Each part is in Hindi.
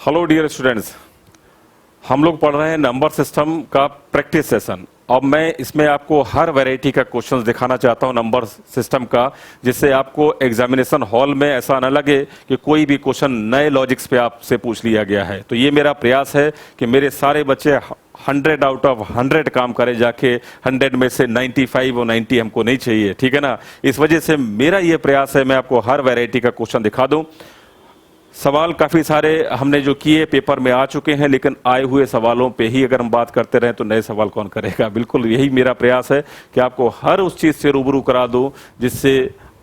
हेलो डियर स्टूडेंट्स, हम लोग पढ़ रहे हैं नंबर सिस्टम का प्रैक्टिस सेशन। अब मैं इसमें आपको हर वैरायटी का क्वेश्चंस दिखाना चाहता हूं नंबर सिस्टम का, जिससे आपको एग्जामिनेशन हॉल में ऐसा न लगे कि कोई भी क्वेश्चन नए लॉजिक्स पे आपसे पूछ लिया गया है। तो ये मेरा प्रयास है कि मेरे सारे बच्चे 100 आउट ऑफ 100 काम करें, जाके 100 में से 95 और 90 हमको नहीं चाहिए, ठीक है ना। इस वजह से मेरा ये प्रयास है मैं आपको हर वैरायटी का क्वेश्चन दिखा दूं। सवाल काफ़ी सारे हमने जो किए पेपर में आ चुके हैं, लेकिन आए हुए सवालों पे ही अगर हम बात करते रहें तो नए सवाल कौन करेगा। बिल्कुल यही मेरा प्रयास है कि आपको हर उस चीज़ से रूबरू करा दूं जिससे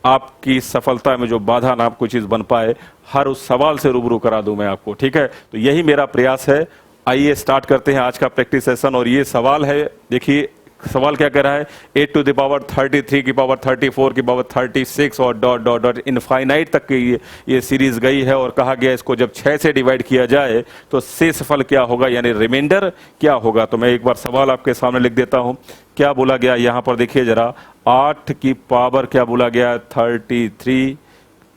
आपकी सफलता में जो बाधा ना कोई चीज़ बन पाए, हर उस सवाल से रूबरू करा दूं मैं आपको, ठीक है। तो यही मेरा प्रयास है। आइए स्टार्ट करते हैं आज का प्रैक्टिस सेशन। और ये सवाल है, देखिए सवाल क्या कह रहा है, 8 टू द पावर 33 की पावर 34 की पावर 36 और डॉट डॉट डॉट इनफाइनाइट तक की ये सीरीज गई है। और कहा गया इसको जब 6 से डिवाइड किया जाए तो शेषफल क्या होगा, यानी रिमाइंडर क्या होगा। तो मैं एक बार सवाल आपके सामने लिख देता हूं। क्या बोला गया यहां पर, देखिए जरा, 8 की पावर क्या बोला गया, 33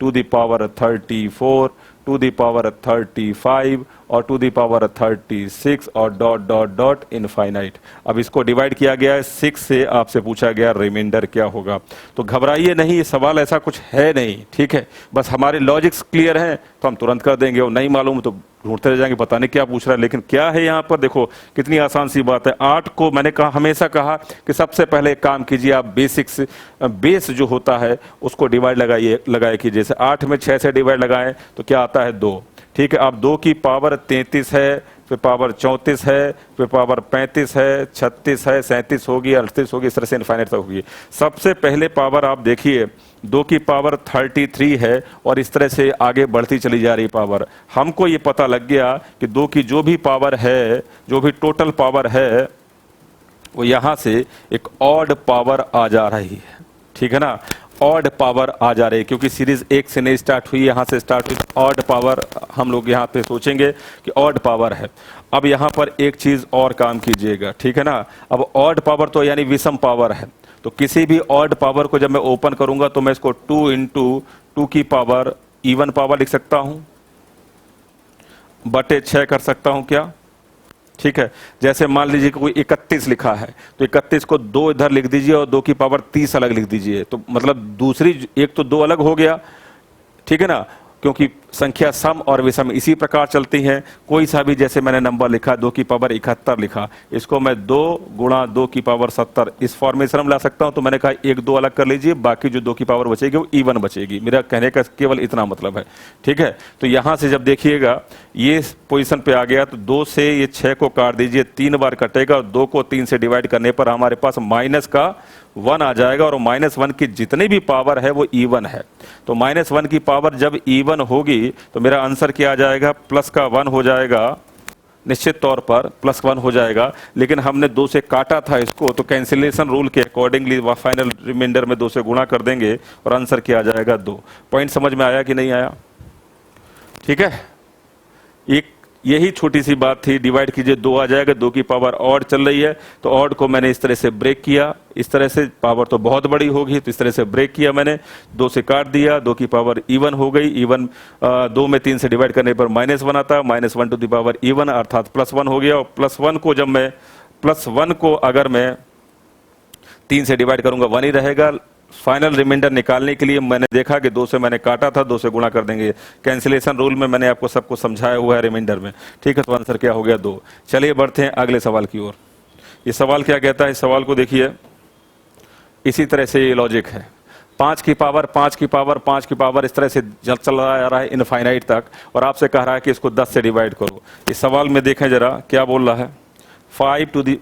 to the power 34 to the power 35 और टू द पावर 36 और डॉट डॉट डॉट इनफाइनाइट। अब इसको डिवाइड किया गया है 6 से, आपसे पूछा गया रिमाइंडर क्या होगा। तो घबराइए नहीं, ये सवाल ऐसा कुछ है नहीं, ठीक है। बस हमारे लॉजिक्स क्लियर हैं तो हम तुरंत कर देंगे, और नहीं मालूम तो ढूंढते रह जाएंगे, पता नहीं क्या पूछ रहा है। लेकिन क्या है यहाँ पर, देखो कितनी आसान सी बात है। 8 को मैंने कहा, हमेशा कहा कि सबसे पहले एक काम कीजिए, आप बेस जो होता है उसको डिवाइड लगाए कीजिए। जैसे 8 में 6 से डिवाइड लगाएं तो क्या आता है, 2, ठीक है। अब 2 की पावर 33 है, फिर पावर 34 है, फिर पावर 35 है, 36 है, 37 होगी, 38 होगी, इस तरह से इनफाइनाइट तक होगी। सबसे पहले पावर आप देखिए 2 की पावर 33 है और इस तरह से आगे बढ़ती चली जा रही पावर। हमको ये पता लग गया कि 2 की जो भी पावर है, जो भी टोटल पावर है, वो यहां से एक ऑड पावर आ जा रही है, ठीक है ना। ऑड पावर आ जा रही है क्योंकि सीरीज 1 से नहीं स्टार्ट हुई, यहां से स्टार्ट हुई। ऑड पावर हम लोग यहां पे सोचेंगे कि ऑड पावर है। अब यहां पर एक चीज और काम कीजिएगा, ठीक है ना। अब ऑड पावर तो यानी विषम पावर है, तो किसी भी ऑड पावर को जब मैं ओपन करूंगा तो मैं इसको 2 इंटू 2 की पावर इवन पावर लिख सकता हूं, बटे 6 कर सकता हूं क्या, ठीक है। जैसे मान लीजिए कोई 31 लिखा है तो 31 को 2 इधर लिख दीजिए और 2 की पावर 30 अलग लिख दीजिए। तो मतलब दूसरी एक तो 2 अलग हो गया, ठीक है ना, क्योंकि संख्या सम और विषम इसी प्रकार चलती हैं। कोई सा भी, जैसे मैंने नंबर लिखा 2 की पावर 71 लिखा, इसको मैं 2 गुणा 2 की पावर 70 इस फॉर्मेशन में ला सकता हूं। तो मैंने कहा 1 2 अलग कर लीजिए, बाकी जो 2 की पावर बचेगी वो इवन बचेगी। मेरा कहने का केवल इतना मतलब है, ठीक है। तो यहां से जब देखिएगा ये पोजीशन पे आ गया तो 2 से ये 6 को काट दीजिए, 3 बार कटेगा और 2 को 3 से डिवाइड करने पर हमारे पास माइनस का 1 आ जाएगा। और -1 की जितनी भी पावर है वो इवन है। तो -1 की पावर जब इवन होगी तो मेरा आंसर क्या आ जाएगा, प्लस का 1 हो जाएगा, निश्चित तौर पर प्लस 1 हो जाएगा। लेकिन हमने 2 से काटा था इसको, तो कैंसिलेशन रूल के अकॉर्डिंगली फाइनल रिमाइंडर में 2 से गुणा कर देंगे और आंसर क्या आ जाएगा, 2। पॉइंट समझ में आया कि नहीं आया, ठीक है। एक यही छोटी सी बात थी, डिवाइड कीजिए 2 आ जाएगा। 2 की पावर ऑड चल रही है तो ऑड को मैंने इस तरह से ब्रेक किया, इस तरह से पावर तो बहुत बड़ी होगी तो इस तरह से ब्रेक किया मैंने, 2 से काट दिया, 2 की पावर इवन हो गई। इवन 2 में 3 से डिवाइड करने पर -1 आता, -1 टू द पावर इवन अर्थात +1 हो गया। और +1 को जब मैं +1 को अगर मैं 3 से डिवाइड करूंगा 1 ही रहेगा। फाइनल रिमाइंडर निकालने के लिए मैंने देखा कि 2 से मैंने काटा था, 2 से गुणा कर देंगे। कैंसिलेशन रूल में मैंने आपको सबको समझाया हुआ है रिमाइंडर में, ठीक है। तो आंसर क्या हो गया, 2। चलिए बढ़ते हैं अगले सवाल की ओर। ये सवाल क्या कहता है, इस सवाल को देखिए, इसी तरह से ये लॉजिक है। 5 की पावर 5 की पावर 5 की पावर इस तरह से चल रहा है इनफाइनाइट तक, और आपसे कह रहा है कि इसको 10 से डिवाइड करो। इस सवाल में देखें जरा क्या बोल रहा है, 5 to the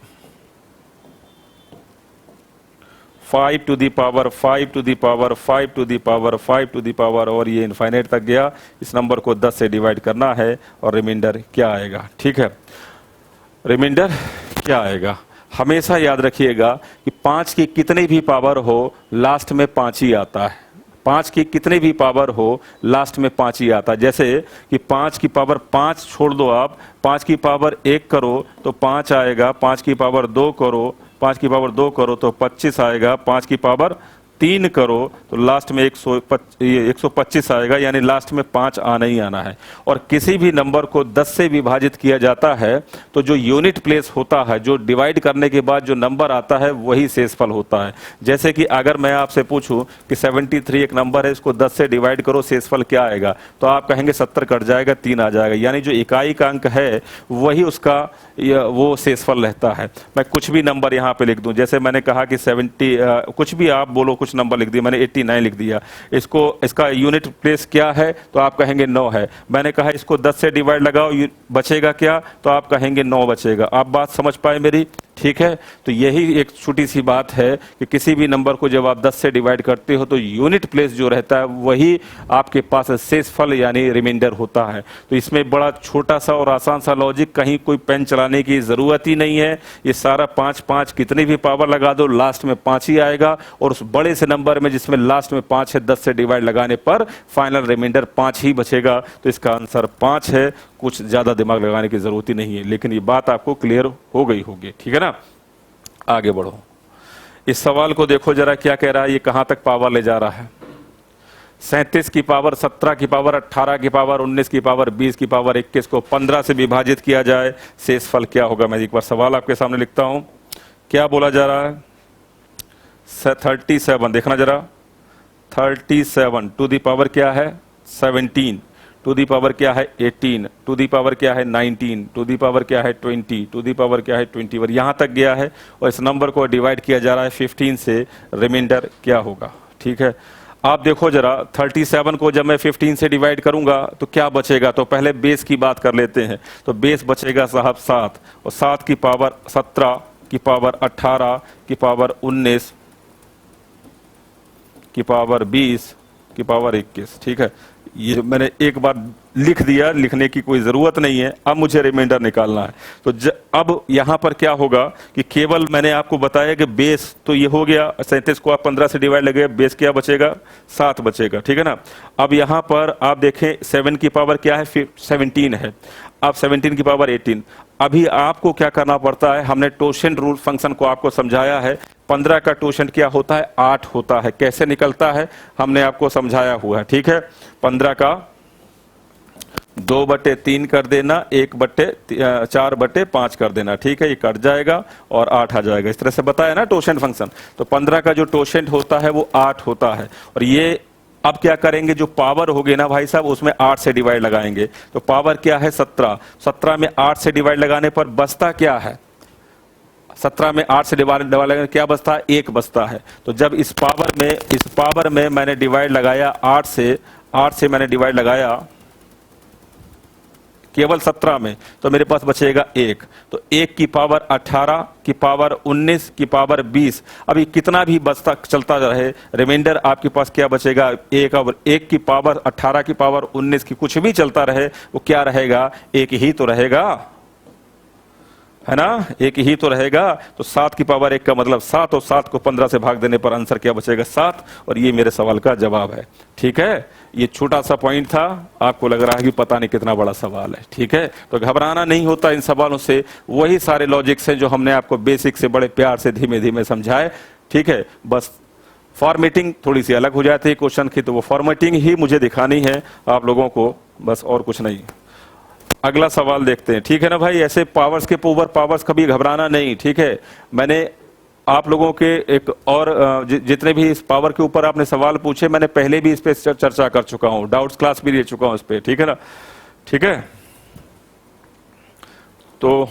power 5 to the power 5 to the power 5 to the power 5 to the power, और ये इनफाइनाइट तक गया। इस नंबर को 10 से डिवाइड करना है और रिमाइंडर क्या आएगा, ठीक है। रिमाइंडर क्या आएगा, हमेशा याद रखिएगा कि 5 की कितनी भी पावर हो लास्ट में 5 ही आता है। 5 की कितनी भी पावर हो लास्ट में 5 ही आता है। जैसे कि 5 की पावर 5 छोड़ दो आप, 5 की पावर 1 करो तो 5 आएगा, 5 की पावर 2 करो, 5 की पावर 2 करो तो 25 आएगा, 5 की पावर 3 करो तो लास्ट में 125 आएगा, यानी लास्ट में 5 आना ही आना है। और किसी भी नंबर को 10 से विभाजित किया जाता है तो जो यूनिट प्लेस होता है, जो डिवाइड करने के बाद जो नंबर आता है वही शेषफल होता है। जैसे कि अगर मैं आपसे पूछूं कि 73 एक नंबर है, इसको 10 से डिवाइड करो, शेषफल क्या आएगा, तो आप कहेंगे 70 कट जाएगा, 3 आ जाएगा, यानी जो इकाई का अंक है वही उसका वो शेषफल रहता है। मैं कुछ भी नंबर यहाँ पे लिख दूं, जैसे मैंने कहा कि 70 कुछ भी आप बोलो, कुछ नंबर लिख दिया, मैंने 89 लिख दिया, इसका यूनिट प्लेस क्या है तो आप कहेंगे 9 है। मैंने कहा इसको 10 से डिवाइड लगाओ, बचेगा क्या, तो आप कहेंगे 9 बचेगा। आप बात समझ पाए मेरी? ठीक है, तो यही एक छोटी सी बात है कि किसी भी नंबर को जब आप 10 से डिवाइड करते हो तो यूनिट प्लेस जो रहता है वही आपके पास शेषफल यानी रिमाइंडर होता है। तो इसमें बड़ा छोटा सा और आसान सा लॉजिक, कहीं कोई पेन चलाने की जरूरत ही नहीं है। ये सारा 5 5 कितनी भी पावर लगा दो, लास्ट में 5 ही आएगा, और उस बड़े से नंबर में जिसमें लास्ट में 5 है, 10 से डिवाइड लगाने पर फाइनल रिमाइंडर 5 ही बचेगा। तो इसका आंसर 5 है। कुछ ज्यादा दिमाग लगाने की जरूरत ही नहीं है, लेकिन ये बात आपको क्लियर हो गई होगी। ठीक है ना, आगे बढ़ो। इस सवाल को देखो जरा, क्या कह रहा है, ये कहां तक पावर ले जा रहा है। 37 की पावर 17 की पावर 18 की पावर 19 की पावर 20 की पावर 21 को 15 से विभाजित किया जाए, शेषफल क्या होगा। मैं एक बार सवाल आपके सामने लिखता हूं। क्या बोला जा रहा है? 37, देखना जरा, 37 टू दी पावर क्या है 17, टू दी पावर क्या है 18, टू दी पावर क्या है 19, टू दी पावर क्या है 20, टू दी पावर क्या है 21, यहां तक गया है। और इस नंबर को डिवाइड किया जा रहा है 15 से, रिमाइंडर क्या होगा। ठीक है, आप देखो जरा, 37 को जब मैं 15 से डिवाइड करूंगा तो क्या बचेगा। तो पहले बेस की बात कर लेते हैं। तो बेस बचेगा साहब 7, और 7 की पावर 17 की पावर 18 की पावर 19 की पावर 20 की पावर 21। ठीक है, ये मैंने एक बार लिख दिया, लिखने की कोई जरूरत नहीं है। अब मुझे रिमाइंडर निकालना है। तो अब यहां पर क्या होगा कि केवल मैंने आपको बताया कि बेस तो ये हो गया, 37 को आप 15 से डिवाइड लगे, बेस क्या बचेगा 7 बचेगा। ठीक है ना। अब यहां पर आप देखें 7 की पावर क्या है 17 है, अब 17 की पावर 18। अभी आपको क्या करना पड़ता है, हमने टोशेंट रूल फंक्शन को आपको समझाया है। 15 का टोशेंट क्या होता है 8 होता है। कैसे निकलता है हमने आपको समझाया हुआ है। ठीक है, 15 का 2/3 कर देना, 4/5 कर देना। ठीक है, ये कट जाएगा और 8 आ जाएगा। इस तरह से बताया ना टोशेंट फंक्शन। तो 15 का जो टोशेंट होता है वो 8 होता है। और ये अब क्या करेंगे, जो पावर होगी ना भाई साहब, उसमें 8 से डिवाइड लगाएंगे। तो पावर क्या है 17, 17 में 8 से डिवाइड लगाने पर बचता क्या है, 17 में 8 से डिवाइड लगाने क्या बचता है 1 बचता है। तो जब इस पावर में मैंने डिवाइड लगाया 8 से मैंने डिवाइड लगाया केवल 17 में, तो मेरे पास बचेगा 1। तो 1 की पावर 18 की पावर 19 की पावर 20। अभी कितना भी बचता चलता रहे, रिमाइंडर आपके पास क्या बचेगा 1। और 1 की पावर 18 की पावर 19 की कुछ भी चलता रहे, वो क्या रहेगा 1 ही तो रहेगा, है ना, 1 ही तो रहेगा। तो 7 की पावर 1 का मतलब 7, और 7 को 15 से भाग देने पर आंसर क्या बचेगा 7। और ये मेरे सवाल का जवाब है। ठीक है, ये छोटा सा पॉइंट था, आपको लग रहा है कि पता नहीं कितना बड़ा सवाल है। ठीक है, तो घबराना नहीं होता इन सवालों से। वही सारे लॉजिक्स हैं जो हमने आपको बेसिक से बड़े प्यार से धीमे धीमे समझाए। ठीक है, बस फॉर्मेटिंग थोड़ी सी अलग हो जाती है क्वेश्चन की, तो वो फॉर्मेटिंग ही मुझे दिखानी है आप लोगों को, बस और कुछ नहीं। अगला सवाल देखते हैं। ठीक है ना भाई, ऐसे पावर्स के ऊपर पावर्स कभी घबराना नहीं। ठीक है, मैंने आप लोगों के एक और जितने भी इस पावर के ऊपर आपने सवाल पूछे, मैंने पहले भी इस पे चर्चा कर चुका हूं, डाउट्स क्लास भी ले चुका हूं इस पे। ठीक है ना। ठीक है, तो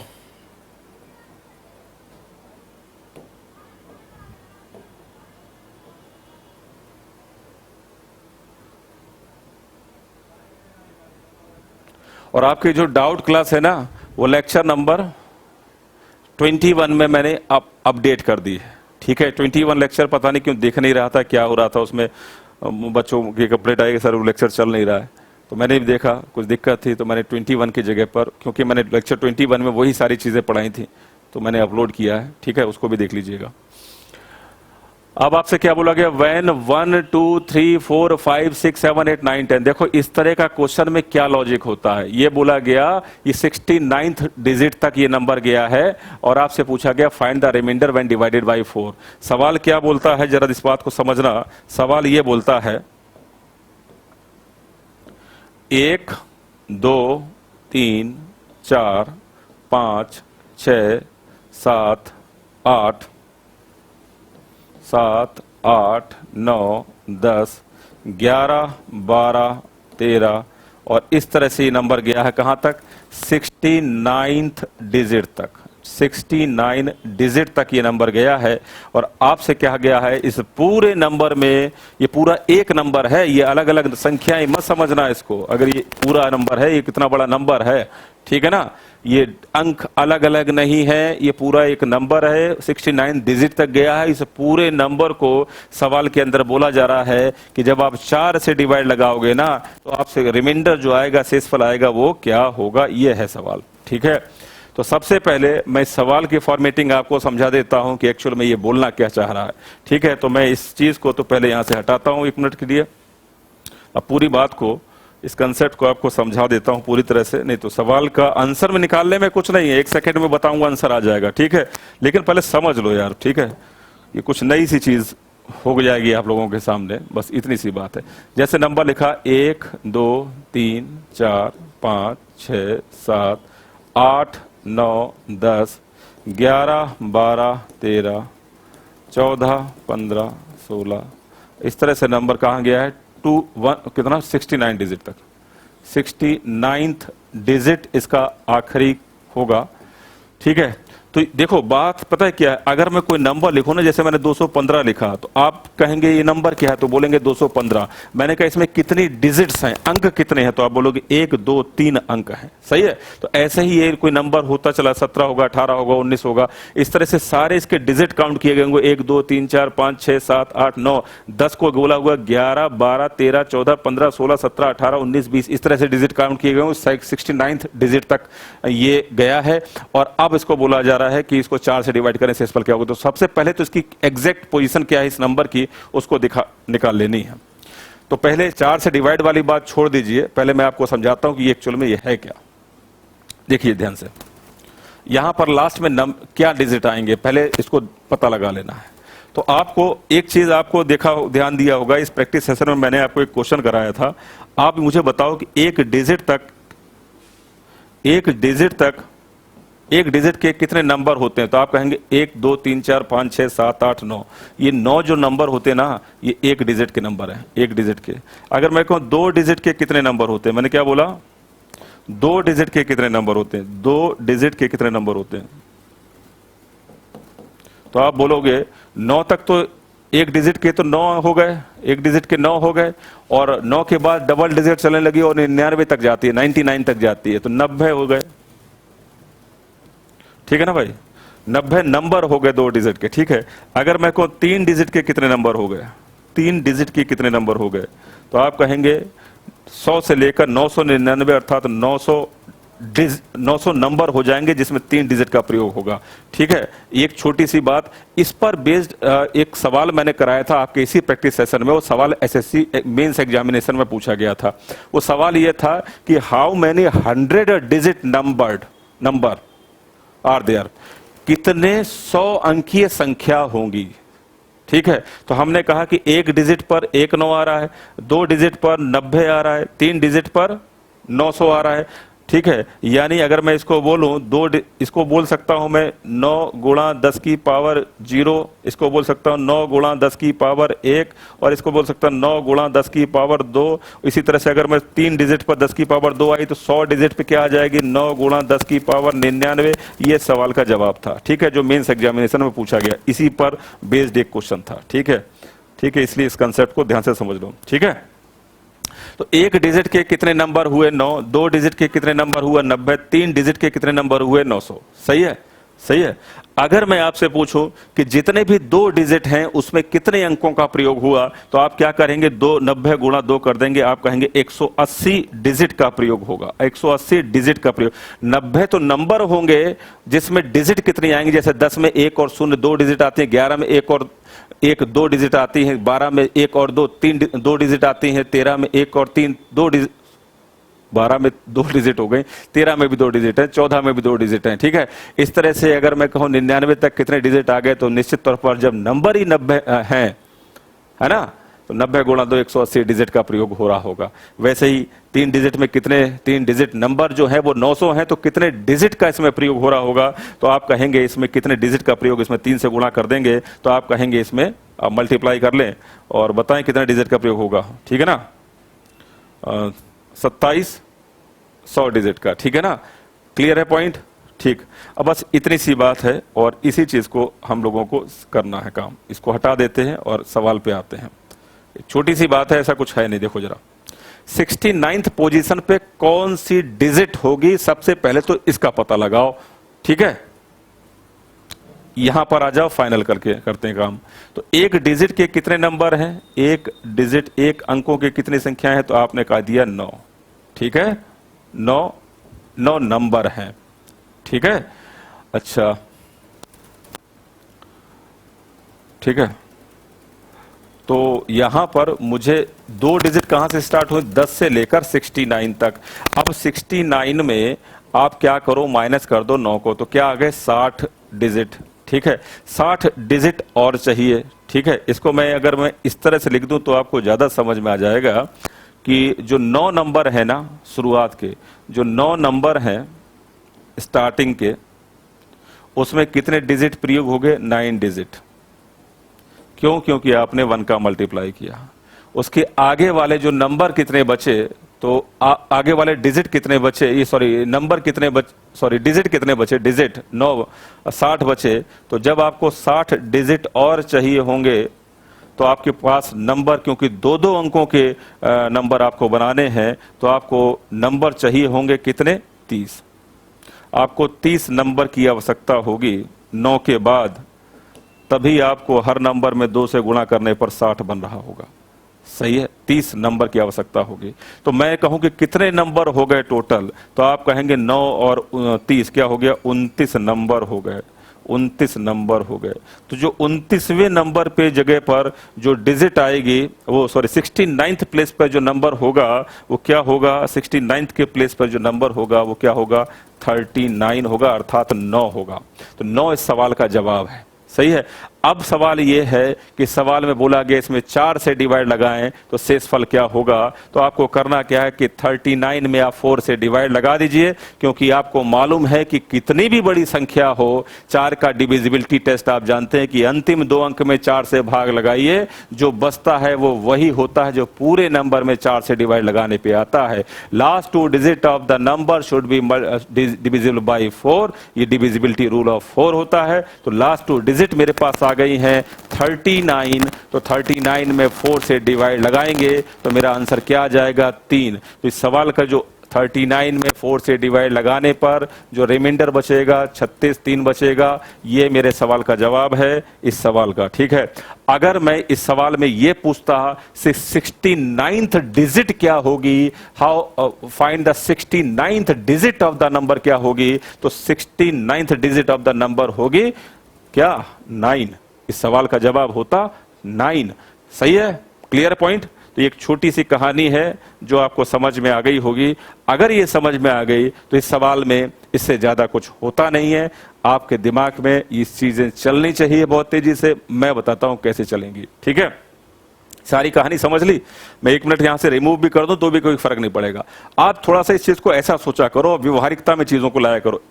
और आपकी जो डाउट क्लास है ना, वो लेक्चर नंबर 21 में मैंने अपडेट कर दी है। ठीक है, 21 लेक्चर पता नहीं क्यों दिख नहीं रहा था, क्या हो रहा था उसमें, बच्चों की कंप्लेंट आई कि सर वो लेक्चर चल नहीं रहा है। तो मैंने भी देखा कुछ दिक्कत थी, तो मैंने 21 की जगह पर, क्योंकि मैंने लेक्चर 21 में वही सारी चीजें पढ़ाई थी, तो मैंने अपलोड किया है। ठीक है, उसको भी देख लीजिएगा। अब आपसे क्या बोला गया, व्हेन 1 2 3 4 5 6 7 8 9 10। देखो इस तरह का क्वेश्चन में क्या लॉजिक होता है, ये बोला गया ये 69th डिजिट तक ये नंबर गया है और आपसे पूछा गया find the remainder when divided by 4। सवाल क्या बोलता है, जरा इस बात को समझना। सवाल ये बोलता है 1 2 3 4 5 6 7 8 7 8 9 10 11 12 13 और इस तरह से ये नंबर गया है कहां तक, 69th डिजिट तक। 69 डिजिट तक ये नंबर गया है और आपसे क्या गया है, इस पूरे नंबर में ये पूरा एक नंबर है, ये अलग अलग संख्याएं मत समझना इसको। अगर ये पूरा नंबर है, ये कितना बड़ा नंबर है, ठीक है ना, ये अंक अलग अलग नहीं है, ये पूरा एक नंबर है, 69 डिजिट तक गया है। इस पूरे नंबर को सवाल के अंदर बोला जा रहा है कि जब आप 4 से डिवाइड लगाओगे ना तो आपसे रिमाइंडर जो आएगा, शेषफल आएगा, वो क्या होगा, ये है सवाल। ठीक है, तो सबसे पहले मैं इस सवाल की फॉर्मेटिंग आपको समझा देता हूं कि एक्चुअल में ये बोलना क्या चाह रहा है। ठीक है, तो मैं इस चीज को तो पहले यहां से हटाता हूं 1 मिनट के लिए। अब पूरी बात को, इस कंसेप्ट को आपको समझा देता हूं पूरी तरह से, नहीं तो सवाल का आंसर में निकालने में कुछ नहीं है, 1 सेकंड में बताऊंगा आंसर आ जाएगा। ठीक है, लेकिन पहले समझ लो यार। ठीक है, ये कुछ नई सी चीज हो जाएगी आप लोगों के सामने, बस इतनी सी बात है। जैसे नंबर लिखा 1 2 3 4 5 6 7 8 9 10 11 12 13 14 15 16, इस तरह से नंबर कहां गया है, 2 1 कितना, 69 डिजिट तक। 69th डिजिट इसका आखिरी होगा। ठीक है, तो देखो बात पता है क्या है, अगर मैं कोई नंबर लिखूं ना, जैसे मैंने 215 लिखा तो आप कहेंगे ये नंबर क्या है, तो बोलेंगे 215। मैंने कहा इसमें कितनी डिजिट्स हैं, अंक कितने हैं, तो आप बोलोगे 1 2 3 अंक हैं। सही है, तो ऐसे ही ये कोई नंबर होता चला, 17 होगा, 18 होगा, 19 होगा, इस तरह से सारे इसके डिजिट काउंट किए गए होंगे। 1 2 3 4 5 6 7 8 9 10 को बोला हुआ 11 12 13 14 15 16 17 18 19 20, इस तरह से डिजिट काउंट किए गए होंगे। 69th डिजिट तक ये गया है और अब इसको बोला जा रहा है कि इसको 4 से डिवाइड करें, शेषफल क्या होगा। तो सबसे पहले तो इसकी एग्जैक्ट पोजीशन क्या है इस नंबर की, उसको निकाल लेनी है। तो पहले 4 से डिवाइड वाली बात छोड़ दीजिए, पहले मैं आपको समझाता हूं कि ये एक्चुअल में ये है क्या। देखिए ध्यान से, यहां पर लास्ट में क्या डिजिट आएंगे, पहले इसको पता लगा लेना है। तो आपको एक चीज आपको ध्यान दिया होगा, इस प्रैक्टिस सेशन में मैंने आपको एक क्वेश्चन कराया था। आप मुझे बताओ कि एक डिजिट के कितने नंबर होते हैं, तो आप कहेंगे 1 2 3 4 5 6 7 8 9। ये 9 जो नंबर होते हैं ना, ये एक डिजिट के नंबर है, एक डिजिट के। अगर मैं कहूं 2 डिजिट के कितने नंबर होते हैं, मैंने क्या बोला, 2 डिजिट के कितने नंबर होते हैं, 2 डिजिट के कितने नंबर होते हैं, तो आप बोलोगे 9 तक तो एक डिजिट के तो 9 हो गए, एक डिजिट के 9 हो गए, और 9 के बाद डबल डिजिट चलने लगी और 99 तक जाती है, 99 तक जाती है, तो 90 हो गए। ठीक है ना भाई, 90 नंबर हो गए 2 डिजिट के। ठीक है, अगर मैं कहूं 3 डिजिट के कितने नंबर हो गए, 3 डिजिट के कितने नंबर हो गए, तो आप कहेंगे 100 से लेकर 999, अर्थात 900 नंबर हो जाएंगे जिसमें 3 डिजिट का प्रयोग होगा। ठीक है, एक छोटी सी बात, इस पर बेस्ड एक सवाल मैंने कराया था आपके इसी प्रैक्टिस सेशन में। वो सवाल एसएससी मेंस एग्जामिनेशन में पूछा गया था। वो सवाल ये था कि how many 100 digit number are there, कितने 100 अंकीय संख्या होंगी। ठीक है, तो हमने कहा कि एक डिजिट पर 1 9 आ रहा है, 2 डिजिट पर 90 आ रहा है, 3 डिजिट पर 900 आ रहा है। ठीक है, यानी अगर मैं इसको बोलूं इसको बोल सकता हूं मैं 9 गुणा 10 की पावर 0, इसको बोल सकता हूं 9 गुणा 10 की पावर 1, और इसको बोल सकता हूं 9 गुणा 10 की पावर 2। इसी तरह से अगर मैं 3 डिजिट पर 10 की पावर 2 आई तो 100 डिजिट पे क्या आ जाएगी, 9 गुणा 10 की पावर 99। ये सवाल का जवाब था। ठीक है, जो मेंस एग्जामिनेशन में पूछा गया, इसी पर बेस्ड एक क्वेश्चन था। ठीक है, इसलिए इस कंसेप्ट को ध्यान से समझ लो। ठीक है, तो एक डिजिट के कितने नंबर हुए, 9, 2 डिजिट के कितने नंबर हुए, 90, 3 डिजिट के कितने नंबर हुए, 900। सही है, सही है। अगर मैं आपसे पूछूं कि जितने भी 2 डिजिट हैं उसमें कितने अंकों का प्रयोग हुआ, तो आप क्या करेंगे, 90 गुणा 2 कर देंगे, आप कहेंगे 180 डिजिट का प्रयोग होगा। 180 डिजिट का प्रयोग। 90 तो नंबर होंगे जिसमें डिजिट कितनी आएंगे, जैसे 10 में 1 और 0 2 डिजिट आते हैं, 11 में 1 और एक 2 डिजिट आती है, 12 में 1 और 2 3 2 डिजिट आती हैं, 13 में 1 और 3 2 डिजिट, 12 में 2 डिजिट हो गई, 13 में भी 2 डिजिट है, 14 में भी 2 डिजिट है। ठीक है, इस तरह से अगर मैं कहूं 99 तक कितने डिजिट आ गए, तो निश्चित तौर पर जब नंबर ही 90 है ना, तो 90 गुणा 2 180 डिजिट का प्रयोग हो रहा होगा। वैसे ही 3 डिजिट में कितने, 3 डिजिट नंबर जो है वो 900 है, तो कितने डिजिट का इसमें प्रयोग हो रहा होगा, तो आप कहेंगे इसमें कितने डिजिट का प्रयोग, इसमें 3 से गुणा कर देंगे तो आप कहेंगे इसमें आप मल्टीप्लाई कर लें और बताएं कितने डिजिट का प्रयोग होगा। ठीक है ना, 2700 डिजिट का। ठीक है ना, क्लियर है पॉइंट? ठीक, अब बस इतनी सी बात है और इसी चीज को हम लोगों को करना है काम। इसको हटा देते हैं और सवाल पे आते हैं। छोटी सी बात है, ऐसा कुछ है नहीं। देखो जरा, 69th पोजीशन पे कौन सी डिजिट होगी, सबसे पहले तो इसका पता लगाओ। ठीक है, यहां पर आ जाओ, फाइनल करके करते हैं काम। तो एक डिजिट के कितने नंबर हैं, एक डिजिट, एक अंकों के कितनी संख्या है, तो आपने कहा दिया 9। ठीक है, 9 नंबर हैं। ठीक है, अच्छा ठीक है, तो यहां पर मुझे 2 डिजिट कहां से स्टार्ट हुए, 10 से लेकर 69 तक। अब 69 में आप क्या करो, माइनस कर दो 9 को, तो क्या आ गए 60 डिजिट। ठीक है, 60 डिजिट और चाहिए। ठीक है, इसको अगर मैं इस तरह से लिख दूं तो आपको ज्यादा समझ में आ जाएगा कि जो 9 नंबर है ना, शुरुआत के जो 9 नंबर हैं स्टार्टिंग के, उसमें कितने डिजिट प्रयोग हो गए, 9 डिजिट। क्यों? क्योंकि आपने 1 का मल्टीप्लाई किया। उसके आगे वाले जो नंबर कितने बचे, तो आगे वाले डिजिट कितने बचे, ये सॉरी नंबर कितने सॉरी डिजिट कितने बचे, डिजिट 9, 60 बचे। तो जब आपको 60 डिजिट और चाहिए होंगे तो आपके पास नंबर, क्योंकि 2-2 अंकों के नंबर आपको बनाने हैं, तो आपको नंबर चाहिए होंगे कितने, 30। आपको 30 नंबर की आवश्यकता होगी 9 के बाद, तभी आपको हर नंबर में 2 से गुणा करने पर 60 बन रहा होगा। सही है, 30 नंबर की आवश्यकता होगी। तो मैं कहूं कि कितने नंबर हो गए टोटल, तो आप कहेंगे 9 और 30 क्या हो गया, 29 नंबर हो गए। 29 नंबर हो गए। तो जो 29वें नंबर पे जगह पर जो डिजिट आएगी, वो सॉरी 69th प्लेस पर जो नंबर होगा वो क्या होगा, 69th के प्लेस पर जो नंबर होगा वो क्या होगा, 39 होगा, अर्थात 9 होगा। तो 9 इस सवाल का जवाब है। सही है। अब सवाल ये है कि सवाल में बोला गया इसमें 4 से डिवाइड लगाएं तो शेषफल क्या होगा। तो आपको करना क्या है कि 39 में आप 4 से डिवाइड लगा दीजिए, क्योंकि आपको मालूम है कि कितनी भी बड़ी संख्या हो, 4 का डिविजिबिलिटी टेस्ट आप जानते हैं कि अंतिम 2 अंक में 4 से भाग लगाइए, जो बचता है वो वही होता है जो पूरे नंबर में 4 से डिवाइड लगाने पे आता है। Last 2 digit of the number should be divisible by 4, ये डिविजिबिलिटी रूल ऑफ 4 होता है। तो लास्ट 2 डिजिट मेरे पास आ गई हैं 39, तो 39 में 4 से डिवाइड लगाएंगे तो मेरा आंसर क्या आ जाएगा, 3। तो इस सवाल का जो 39 में 4 से डिवाइड लगाने पर जो रिमाइंडर बचेगा 36, 3 बचेगा, ये मेरे सवाल का जवाब है इस सवाल का। ठीक है। अगर मैं इस सवाल में ये पूछता 69th डिजिट क्या होगी, how find the 69th digit of the number क्या होगी, तो 69th digit of the number होगी क्या, 9। इस सवाल का जवाब होता 9। सही है, क्लियर पॉइंट। तो एक छोटी सी कहानी है जो आपको समझ में आ गई होगी। अगर ये समझ में आ गई तो इस सवाल में इससे ज्यादा कुछ होता नहीं है। आपके दिमाग में ये चीजें चलनी चाहिए बहुत तेजी से। मैं बताता हूं कैसे चलेंगी। ठीक है, सारी कहानी समझ ली। मैं 1 मिनट यहां से रिमूव भी कर दूं तो भी कोई फर्क नहीं पड़ेगा। आप थोड़ा सा इस चीज को ऐसा सोचा करो, व्यवहारिकता में चीजों को लाया करो।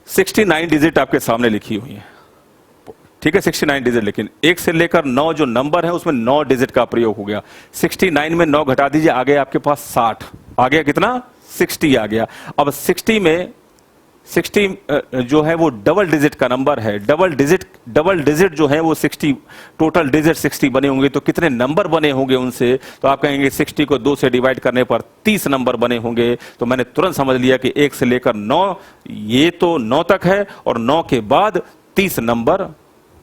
69 डिजिट आपके सामने लिखी हुई है। ठीक है, 69 डिजिट, लेकिन 1 से लेकर 9 जो नंबर है उसमें 9 डिजिट का प्रयोग हो गया। 69 में 9 घटा दीजिए, आ गया आपके पास 60। आ गया कितना, 60 आ गया। अब 60 में 60 जो है वो डबल डिजिट का नंबर है। डबल डिजिट जो है वो 60, टोटल डिजिट 60 बने होंगे, तो कितने नंबर बने होंगे उनसे, तो आप कहेंगे 60 को 2 से डिवाइड करने पर 30 नंबर बने होंगे। तो मैंने तुरंत समझ लिया कि 1 से लेकर 9, ये तो 9 तक है और 9 के बाद 30 नंबर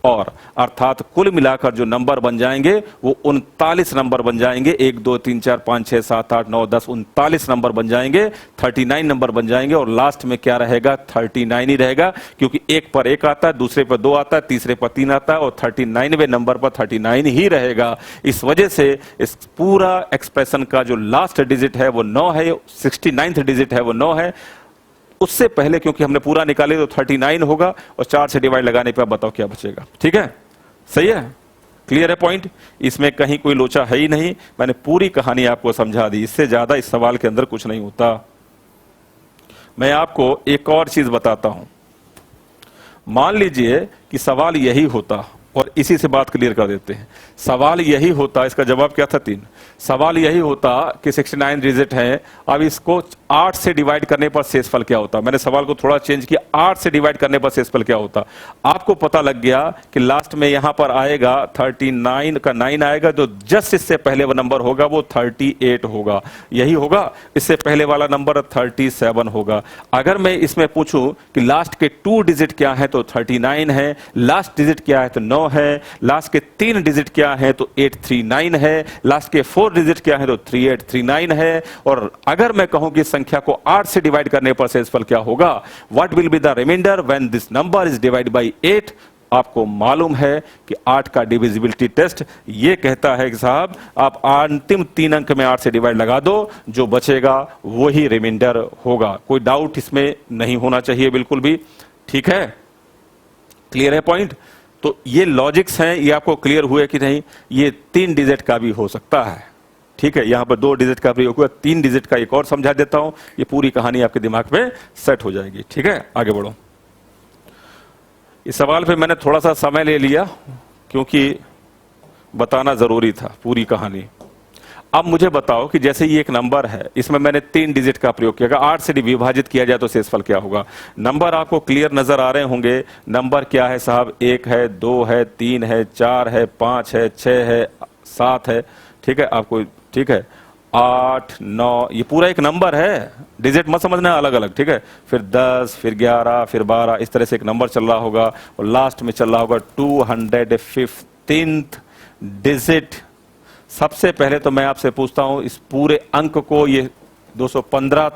और, अर्थात कुल मिलाकर जो नंबर बन जाएंगे वो 39 नंबर बन जाएंगे। 1 2 3 4 5 6 7 8 9 10 39 नंबर बन जाएंगे, 39 नंबर बन जाएंगे। और लास्ट में क्या रहेगा? 39 ही रहेगा, क्योंकि एक पर 1 आता है, दूसरे पर 2 आता है, तीसरे पर 3 आता है और 39वें नंबर पर 39 ही रहेगा। इस वजह से इस पूरा एक्सप्रेशन का जो लास्ट डिजिट है वो 9 है, 69th डिजिट है वो 9 है। उससे पहले क्योंकि हमने पूरा निकाले तो 39 होगा और 4 से डिवाइड लगाने पर बताओ क्या बचेगा। ठीक है, सही है, क्लियर है पॉइंट? इसमें कहीं कोई लोचा है ही नहीं, मैंने पूरी कहानी आपको समझा दी। इससे ज्यादा इस सवाल के अंदर कुछ नहीं होता। मैं आपको एक और चीज बताता हूं। मान लीजिए कि सवाल यही होता, और इसी से बात क्लियर कर देते हैं। सवाल यही होता, इसका जवाब क्या था? 3। सवाल यही होता कि 69 डिजिट है, अब इसको 8 से डिवाइड करने पर शेषफल क्या होता। मैंने सवाल को थोड़ा चेंज किया, 8 से डिवाइड करने पर शेषफल क्या होता। आपको पता लग गया कि लास्ट में यहां पर आएगा 39 का 9 आएगा, तो जस्ट इससे पहले वो नंबर होगा वो 38 होगा, यही होगा। इससे पहले वाला नंबर 37 होगा। अगर मैं इसमें पूछूं कि लास्ट के 2 डिजिट क्या है तो 39 है, लास्ट डिजिट क्या है तो 9 है, लास्ट के 3 डिजिट क्या है तो 839 है, लास्ट के 4 डिजिट क्या है तो 3839 है। और अगर मैं कहूं कि संख्या को 8 से डिवाइड करने पर शेषफल क्या होगा, what will be the remainder when this number is divide by 8। आपको मालूम है कि 8 का डिविजिबिलिटी टेस्ट ये कहता है कि साहब आप अंतिम 3 अंक में 8 से डिवाइड लगा दो, जो बचेगा वही रिमाइंडर होगा। कोई डाउट इसमें नहीं होना चाहिए बिल्कुल भी। ठीक है, क्लियर है पॉइंट? तो ये लॉजिक्स हैं, ये आपको क्लियर हुए कि नहीं? ये 3 डिजिट का भी हो सकता है। ठीक है, यहां पर 2 डिजिट का प्रयोग हुआ, 3 डिजिट का एक और समझा देता हूं, ये पूरी कहानी आपके दिमाग में सेट हो जाएगी। ठीक है, आगे बढ़ो। इस सवाल पे मैंने थोड़ा सा समय ले लिया क्योंकि बताना जरूरी था पूरी कहानी। अब मुझे बताओ कि जैसे ये एक नंबर है, इसमें मैंने 3 डिजिट का प्रयोग किया, 8 से विभाजित किया जाए तो शेषफल क्या होगा। नंबर आपको क्लियर नजर आ रहे होंगे। नंबर क्या है साहब? 1 है, 2 है, 3 है, 4 है, 5 है, 6 है, 7 है। ठीक है, आपको ठीक है, 8 9, ये पूरा एक नंबर है, डिजिट मत समझना अलग अलग। ठीक है, फिर 10, फिर 11, फिर 12, इस तरह से एक नंबर चल रहा होगा और लास्ट में चल रहा होगा 215th डिजिट। सबसे पहले तो मैं आपसे पूछता हूं, इस पूरे अंक को, ये 215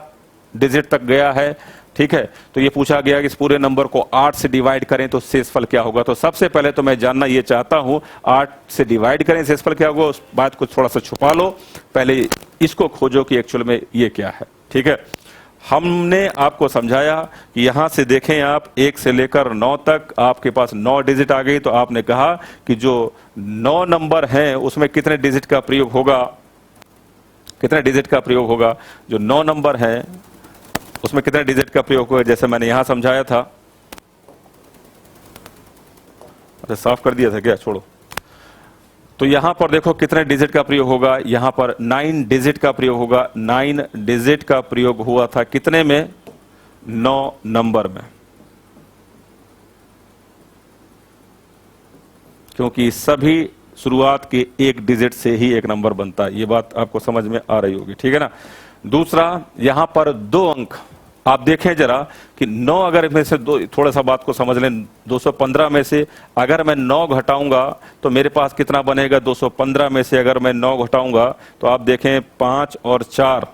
डिजिट तक गया है। ठीक है, तो ये पूछा गया कि इस पूरे नंबर को 8 से डिवाइड करें तो शेषफल क्या होगा। तो सबसे पहले तो मैं जानना ये चाहता हूं, 8 से डिवाइड करें शेषफल क्या होगा। उस बात को थोड़ा सा छुपा लो, पहले इसको खोजो कि एक्चुअल में ये क्या है। ठीक है, हमने आपको समझाया कि यहां से देखें आप 1 से लेकर 9 तक आपके पास 9 डिजिट आ गई, तो आपने कहा कि जो 9 नंबर हैं उसमें कितने डिजिट का प्रयोग होगा, कितने डिजिट का प्रयोग होगा। जो 9 नंबर हैं उसमें कितने डिजिट का प्रयोग होगा, जैसे मैंने यहां समझाया था। अच्छा, साफ कर दिया था क्या? छोड़ो। तो यहां पर देखो कितने डिजिट का प्रयोग होगा, यहां पर 9 डिजिट का प्रयोग होगा। 9 डिजिट का प्रयोग हुआ था कितने में? 9 नंबर में, क्योंकि सभी शुरुआत के 1 डिजिट से ही एक नंबर बनता है। ये बात आपको समझ में आ रही होगी। ठीक है ना। दूसरा, यहां पर 2 अंक आप देखें जरा कि 9, अगर में से दो, थोड़ा सा बात को समझ लें, 215 में से अगर मैं 9 घटाऊंगा तो मेरे पास कितना बनेगा। 215 में से अगर मैं 9 घटाऊंगा तो आप देखें 5 और 4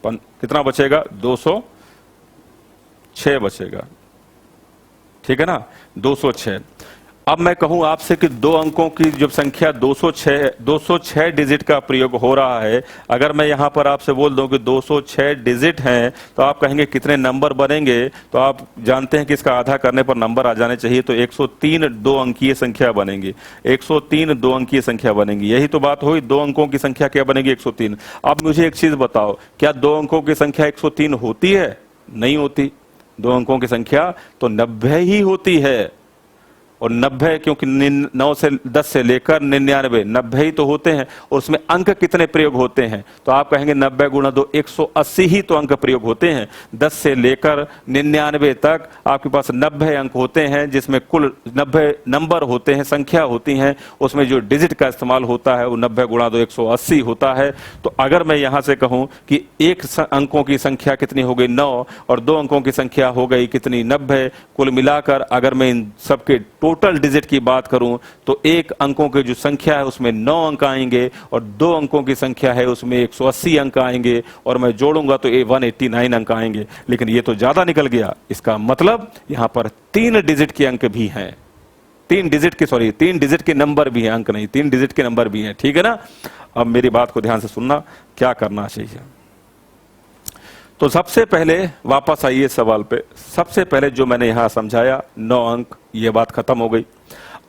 कितना बचेगा? 206 बचेगा। ठीक है ना, 206। अब मैं कहूं आपसे कि 2 अंकों की जब संख्या 206 डिजिट का प्रयोग हो रहा है, अगर मैं यहां पर आपसे बोल दूं कि 206 डिजिट हैं तो आप कहेंगे कितने नंबर बनेंगे। तो आप जानते हैं कि इसका आधा करने पर नंबर आ जाने चाहिए, तो 103 2 अंकीय संख्या बनेंगी। 103 2 अंकीय संख्या बनेंगी। यही तो बात हुई, 2 अंकों की संख्या क्या बनेगी? 103। अब मुझे एक चीज बताओ, क्या 2 अंकों की संख्या 103 होती है? नहीं होती। 2 अंकों की संख्या तो 90 ही होती है। और 90, क्योंकि 9 से 10 से लेकर 99 90 ही तो होते हैं। और उसमें अंक कितने प्रयोग होते हैं? तो आप कहेंगे 90 गुणा 2 180 ही तो अंक प्रयोग होते हैं। 10 से लेकर 99 तक आपके पास 90 अंक होते हैं, जिसमें कुल 90 नंबर होते हैं, संख्या होती हैं। उसमें जो डिजिट का इस्तेमाल होता है वो 90 गुणा 2 180 होता है। तो अगर मैं यहां से कहूं कि 1 अंकों की संख्या कितनी हो गई? 9, और 2 अंकों की संख्या हो गई कितनी? 90। कुल मिलाकर अगर मैं इन सबके टोटल डिजिट की बात करूं तो एक अंकों की जो संख्या है उसमें 9 अंक आएंगे और 2 अंकों की संख्या है उसमें 180 अंक आएंगे और मैं जोड़ूंगा तो 189 अंक आएंगे। लेकिन ये तो ज्यादा निकल गया, इसका मतलब यहां पर 3 डिजिट के अंक भी हैं, 3 डिजिट के नंबर भी हैं, अंक नहीं, 3 डिजिट के नंबर भी हैं। ठीक है ना? अब मेरी बात को ध्यान से सुनना, क्या करना चाहिए। तो सबसे पहले वापस आइए सवाल पे। सबसे पहले जो मैंने यहां समझाया 9 अंक, ये बात खत्म हो गई।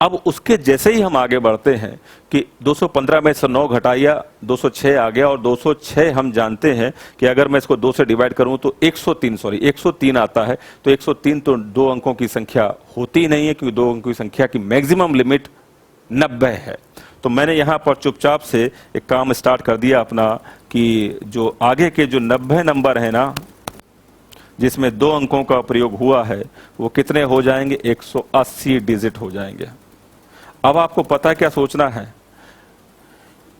अब उसके जैसे ही हम आगे बढ़ते हैं कि 215 में से 9 घटाया 206 आ गया और 206 हम जानते हैं कि अगर मैं इसको 2 से डिवाइड करूं तो 103 आता है। तो 103 तो 2 अंकों की संख्या होती नहीं है, क्योंकि 2 अंकों की संख्या की मैक्सिमम लिमिट 90 है। तो मैंने यहां पर चुपचाप से एक काम स्टार्ट कर दिया अपना कि जो आगे के जो 90 नंबर है ना, जिसमें 2 अंकों का प्रयोग हुआ है, वो कितने हो जाएंगे? 180 डिजिट हो जाएंगे। अब आपको पता है क्या सोचना है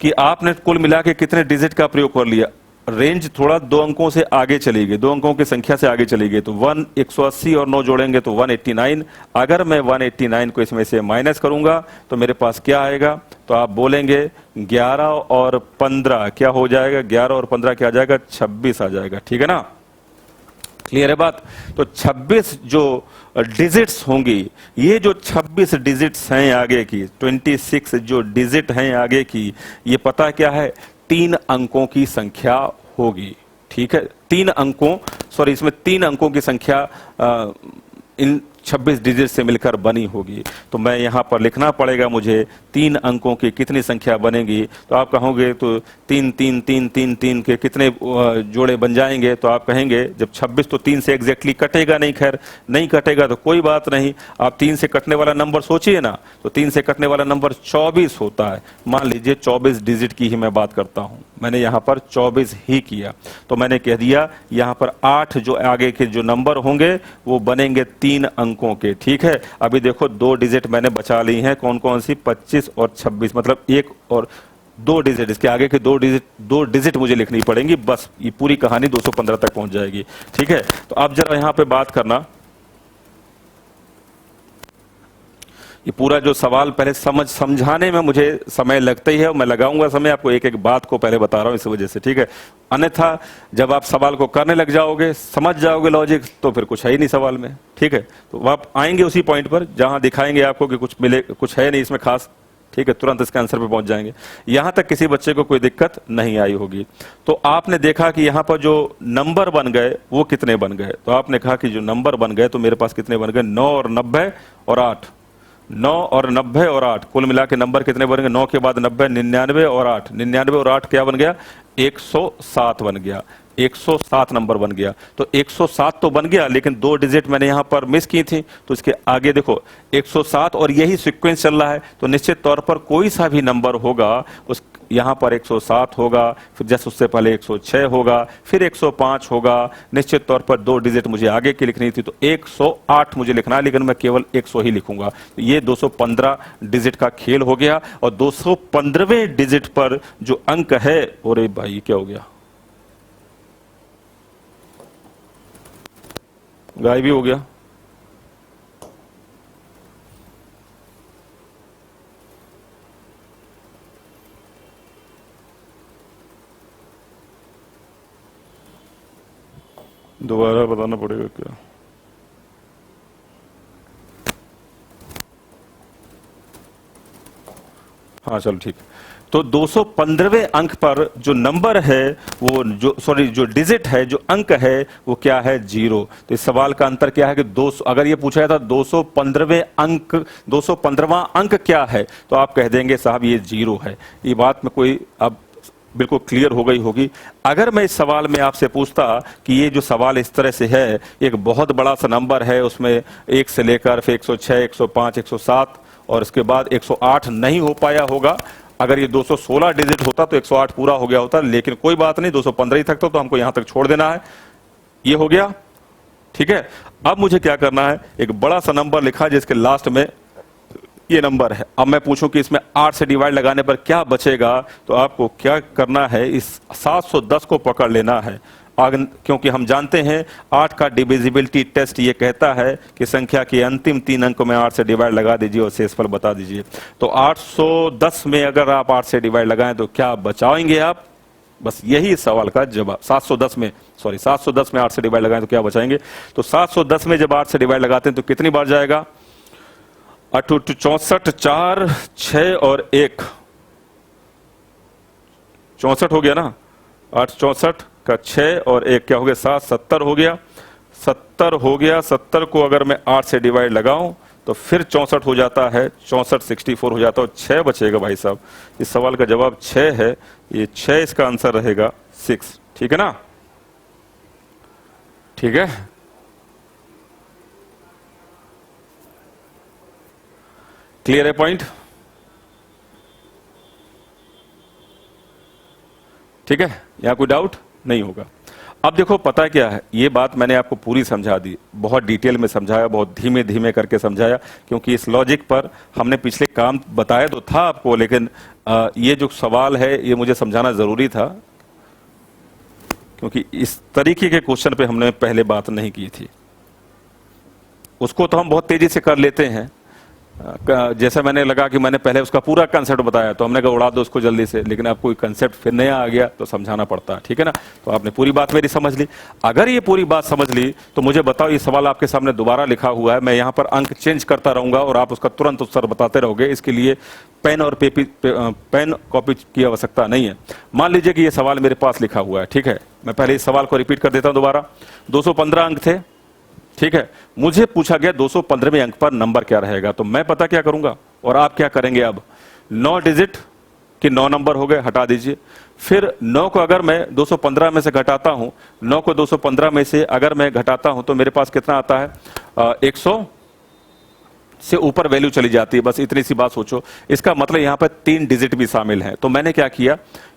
कि आपने कुल मिला के कितने डिजिट का प्रयोग कर लिया। रेंज थोड़ा 2 अंकों से आगे चली गई, 2 अंकों की संख्या से आगे चली गई। तो 180 और 9 जोड़ेंगे तो 189। अगर मैं 189 को इसमें से माइनस करूंगा तो मेरे पास क्या आएगा? तो आप बोलेंगे 11 और 15 क्या हो जाएगा? 11 और 15 क्या आ जाएगा? 26 आ जाएगा। ठीक है ना? क्लियर है बात? तो 26 जो डिजिट्स होंगी, ये जो 26 डिजिट्स हैं आगे की, 26 जो डिजिट हैं आगे की, ये पता क्या है? 3 अंकों की संख्या होगी। ठीक है? 3 अंकों, सॉरी, इसमें 3 अंकों की संख्या इन 26 डिजिट से मिलकर बनी होगी। तो मैं यहां पर लिखना पड़ेगा मुझे 3 अंकों की कितनी संख्या बनेगी। तो आप कहोगे तो 3 3 3 3 3 के कितने जोड़े बन जाएंगे? तो आप कहेंगे जब 26 तो 3 से एग्जैक्टली कटेगा नहीं, खैर नहीं कटेगा तो कोई बात नहीं। आप 3 से कटने वाला नंबर सोचिए ना, तो 3 से कटने वाला नंबर 24 होता है। मान लीजिए 24 डिजिट की ही मैं बात करता हूं, मैंने यहां पर 24 ही किया। तो मैंने कह दिया यहां पर 8 जो आगे के जो नंबर होंगे वो बनेंगे 3 अंकों के। ठीक है? अभी देखो 2 डिजिट मैंने बचा ली हैं, कौन कौन सी? 25 और 26, मतलब 1 और 2 डिजिट, इसके आगे के 2 डिजिट मुझे लिखनी पड़ेंगी। बस ये पूरी कहानी 215 तक पहुंच जाएगी। ठीक है? तो आप जरा यहां पे बात करना, ये पूरा जो सवाल पहले समझाने में मुझे समय लगता ही है, मैं लगाऊंगा समय, आपको एक एक बात को पहले बता रहा हूं इस वजह से। ठीक है? अन्यथा जब आप सवाल को करने लग जाओगे, समझ जाओगे लॉजिक, तो फिर कुछ है ही नहीं सवाल में। ठीक है? तो आप आएंगे उसी पॉइंट पर जहां दिखाएंगे आपको कि कुछ है नहीं इसमें खास। ठीक है? तुरंत इसके आंसर पे पहुंच जाएंगे। यहां तक किसी बच्चे को कोई दिक्कत नहीं आई होगी। तो आपने देखा कि यहां पर जो नंबर बन गए वो कितने बन गए? तो आपने कहा कि जो नंबर बन गए तो मेरे पास कितने बन गए? 9 और 90 और 8। 9 और 90 और 8 कुल मिला के नंबर कितने बन गए? 9 के बाद 90, 99 और 8। 99 और 8 क्या बन गया? 107 बन गया। 107 नंबर बन गया। तो 107 तो बन गया, लेकिन 2 डिजिट मैंने यहां पर मिस की थी। तो इसके आगे देखो 107 और यही सीक्वेंस चल रहा है, तो निश्चित तौर पर कोई सा भी नंबर होगा उस यहां पर 107 होगा, फिर जैसे उससे पहले 106 होगा, फिर 105 होगा। निश्चित तौर पर 2 डिजिट मुझे आगे की लिखनी थी, तो 108 मुझे लिखना है, लेकिन मैं केवल 100 ही लिखूंगा। तो ये 215 डिजिट का खेल हो गया। और 215वें डिजिट पर जो अंक है, अरे भाई क्या हो गया? गायब भी हो गया। दोबारा बताना पड़ेगा क्या? हाँ चलो ठीक। तो 215वें अंक पर जो नंबर है वो जो डिजिट है, जो अंक है वो क्या है? 0। तो इस सवाल का अंतर क्या है कि अगर ये पूछा जाता 215वें अंक, 215वां अंक क्या है, तो आप कह देंगे साहब ये 0 है। ये बात में कोई अब बिल्कुल क्लियर हो गई होगी। अगर मैं इस सवाल में आपसे पूछता कि ये जो सवाल इस तरह से है, एक बहुत बड़ा सा नंबर है, उसमें 1 से लेकर फिर 106, 105, 107 और इसके बाद 108 नहीं हो पाया होगा। अगर ये 216 डिजिट होता तो 108 पूरा हो गया होता, लेकिन कोई बात नहीं, 215 ही तक तो हमको यहां तक छोड़ देना है। ये हो गया। ठीक है? अब मुझे क्या करना है? एक बड़ा सा नंबर लिखा जिसके लास्ट में ये नंबर है। अब मैं पूछूं कि इसमें 8 से डिवाइड लगाने पर क्या बचेगा, तो आपको क्या करना है? इस 710 को पकड़ लेना है। क्योंकि हम जानते हैं 8 का डिविजिबिलिटी टेस्ट ये कहता है कि संख्या के अंतिम 3 अंकों में 8 से डिवाइड लगा दीजिए और शेषफल बता दीजिए। तो 810 में अगर आप 8 से डिवाइड लगाएं तो क्या बचाएंगे आप? बस यही सवाल का जवाब। 710 में 8 से डिवाइड लगाएं तो क्या बचाएंगे? तो 710 में जब 8 से डिवाइड लगाते हैं तो कितनी बार जाएगा? 8 64, 4, 6 और 1, 64 हो गया ना। 8 64 का 6 और 1 क्या हो गया? 7, 70 हो गया। 70 हो गया। 70 को अगर मैं 8 से डिवाइड लगाऊं तो फिर 64 हो जाता है। 64 64 हो जाता है और 6 बचेगा भाई साहब। इस सवाल का जवाब 6 है। ये 6 इसका आंसर रहेगा 6। ठीक है ना? ठीक है। क्लियर है पॉइंट? ठीक है, यहां कोई डाउट नहीं होगा। अब देखो पता क्या है, ये बात मैंने आपको पूरी समझा दी, बहुत डिटेल में समझाया, बहुत धीमे धीमे करके समझाया, क्योंकि इस लॉजिक पर हमने पिछले काम बताया तो था आपको, लेकिन ये जो सवाल है ये मुझे समझाना जरूरी था, क्योंकि इस तरीके के क्वेश्चन पे हमने पहले बात नहीं की थी। उसको तो हम बहुत तेजी से कर लेते हैं, जैसा मैंने लगा कि मैंने पहले उसका पूरा कंसेप्ट बताया तो हमने कहा उड़ा दो उसको जल्दी से, लेकिन अब कोई कंसेप्ट फिर नया आ गया तो समझाना पड़ता है। ठीक है ना? तो आपने पूरी बात मेरी समझ ली। अगर ये पूरी बात समझ ली तो मुझे बताओ, ये सवाल आपके सामने दोबारा लिखा हुआ है, मैं यहाँ पर अंक चेंज करता रहूंगा और आप उसका तुरंत उत्तर बताते रहोगे। इसके लिए पेन और पेन कॉपी की आवश्यकता नहीं है। मान लीजिए कि ये सवाल मेरे पास लिखा हुआ है, ठीक है, मैं पहले इस सवाल को रिपीट कर देता हूं दोबारा। 215 अंक थे, ठीक है, मुझे पूछा गया 215वें अंक पर नंबर क्या रहेगा। तो मैं पता क्या करूंगा और आप क्या करेंगे? अब 9 डिजिट के 9 नंबर हो गए, हटा दीजिए। फिर 9 को अगर मैं 215 में से घटाता हूं, 9 को 215 में से अगर मैं घटाता हूं तो मेरे पास कितना आता है? 100 से ऊपर वैल्यू चली जाती है। बस इतनी सी बात सोचो। इसका मतलब यहां पर 3 डिजिट भी शामिल है। तो मैंने क्या किया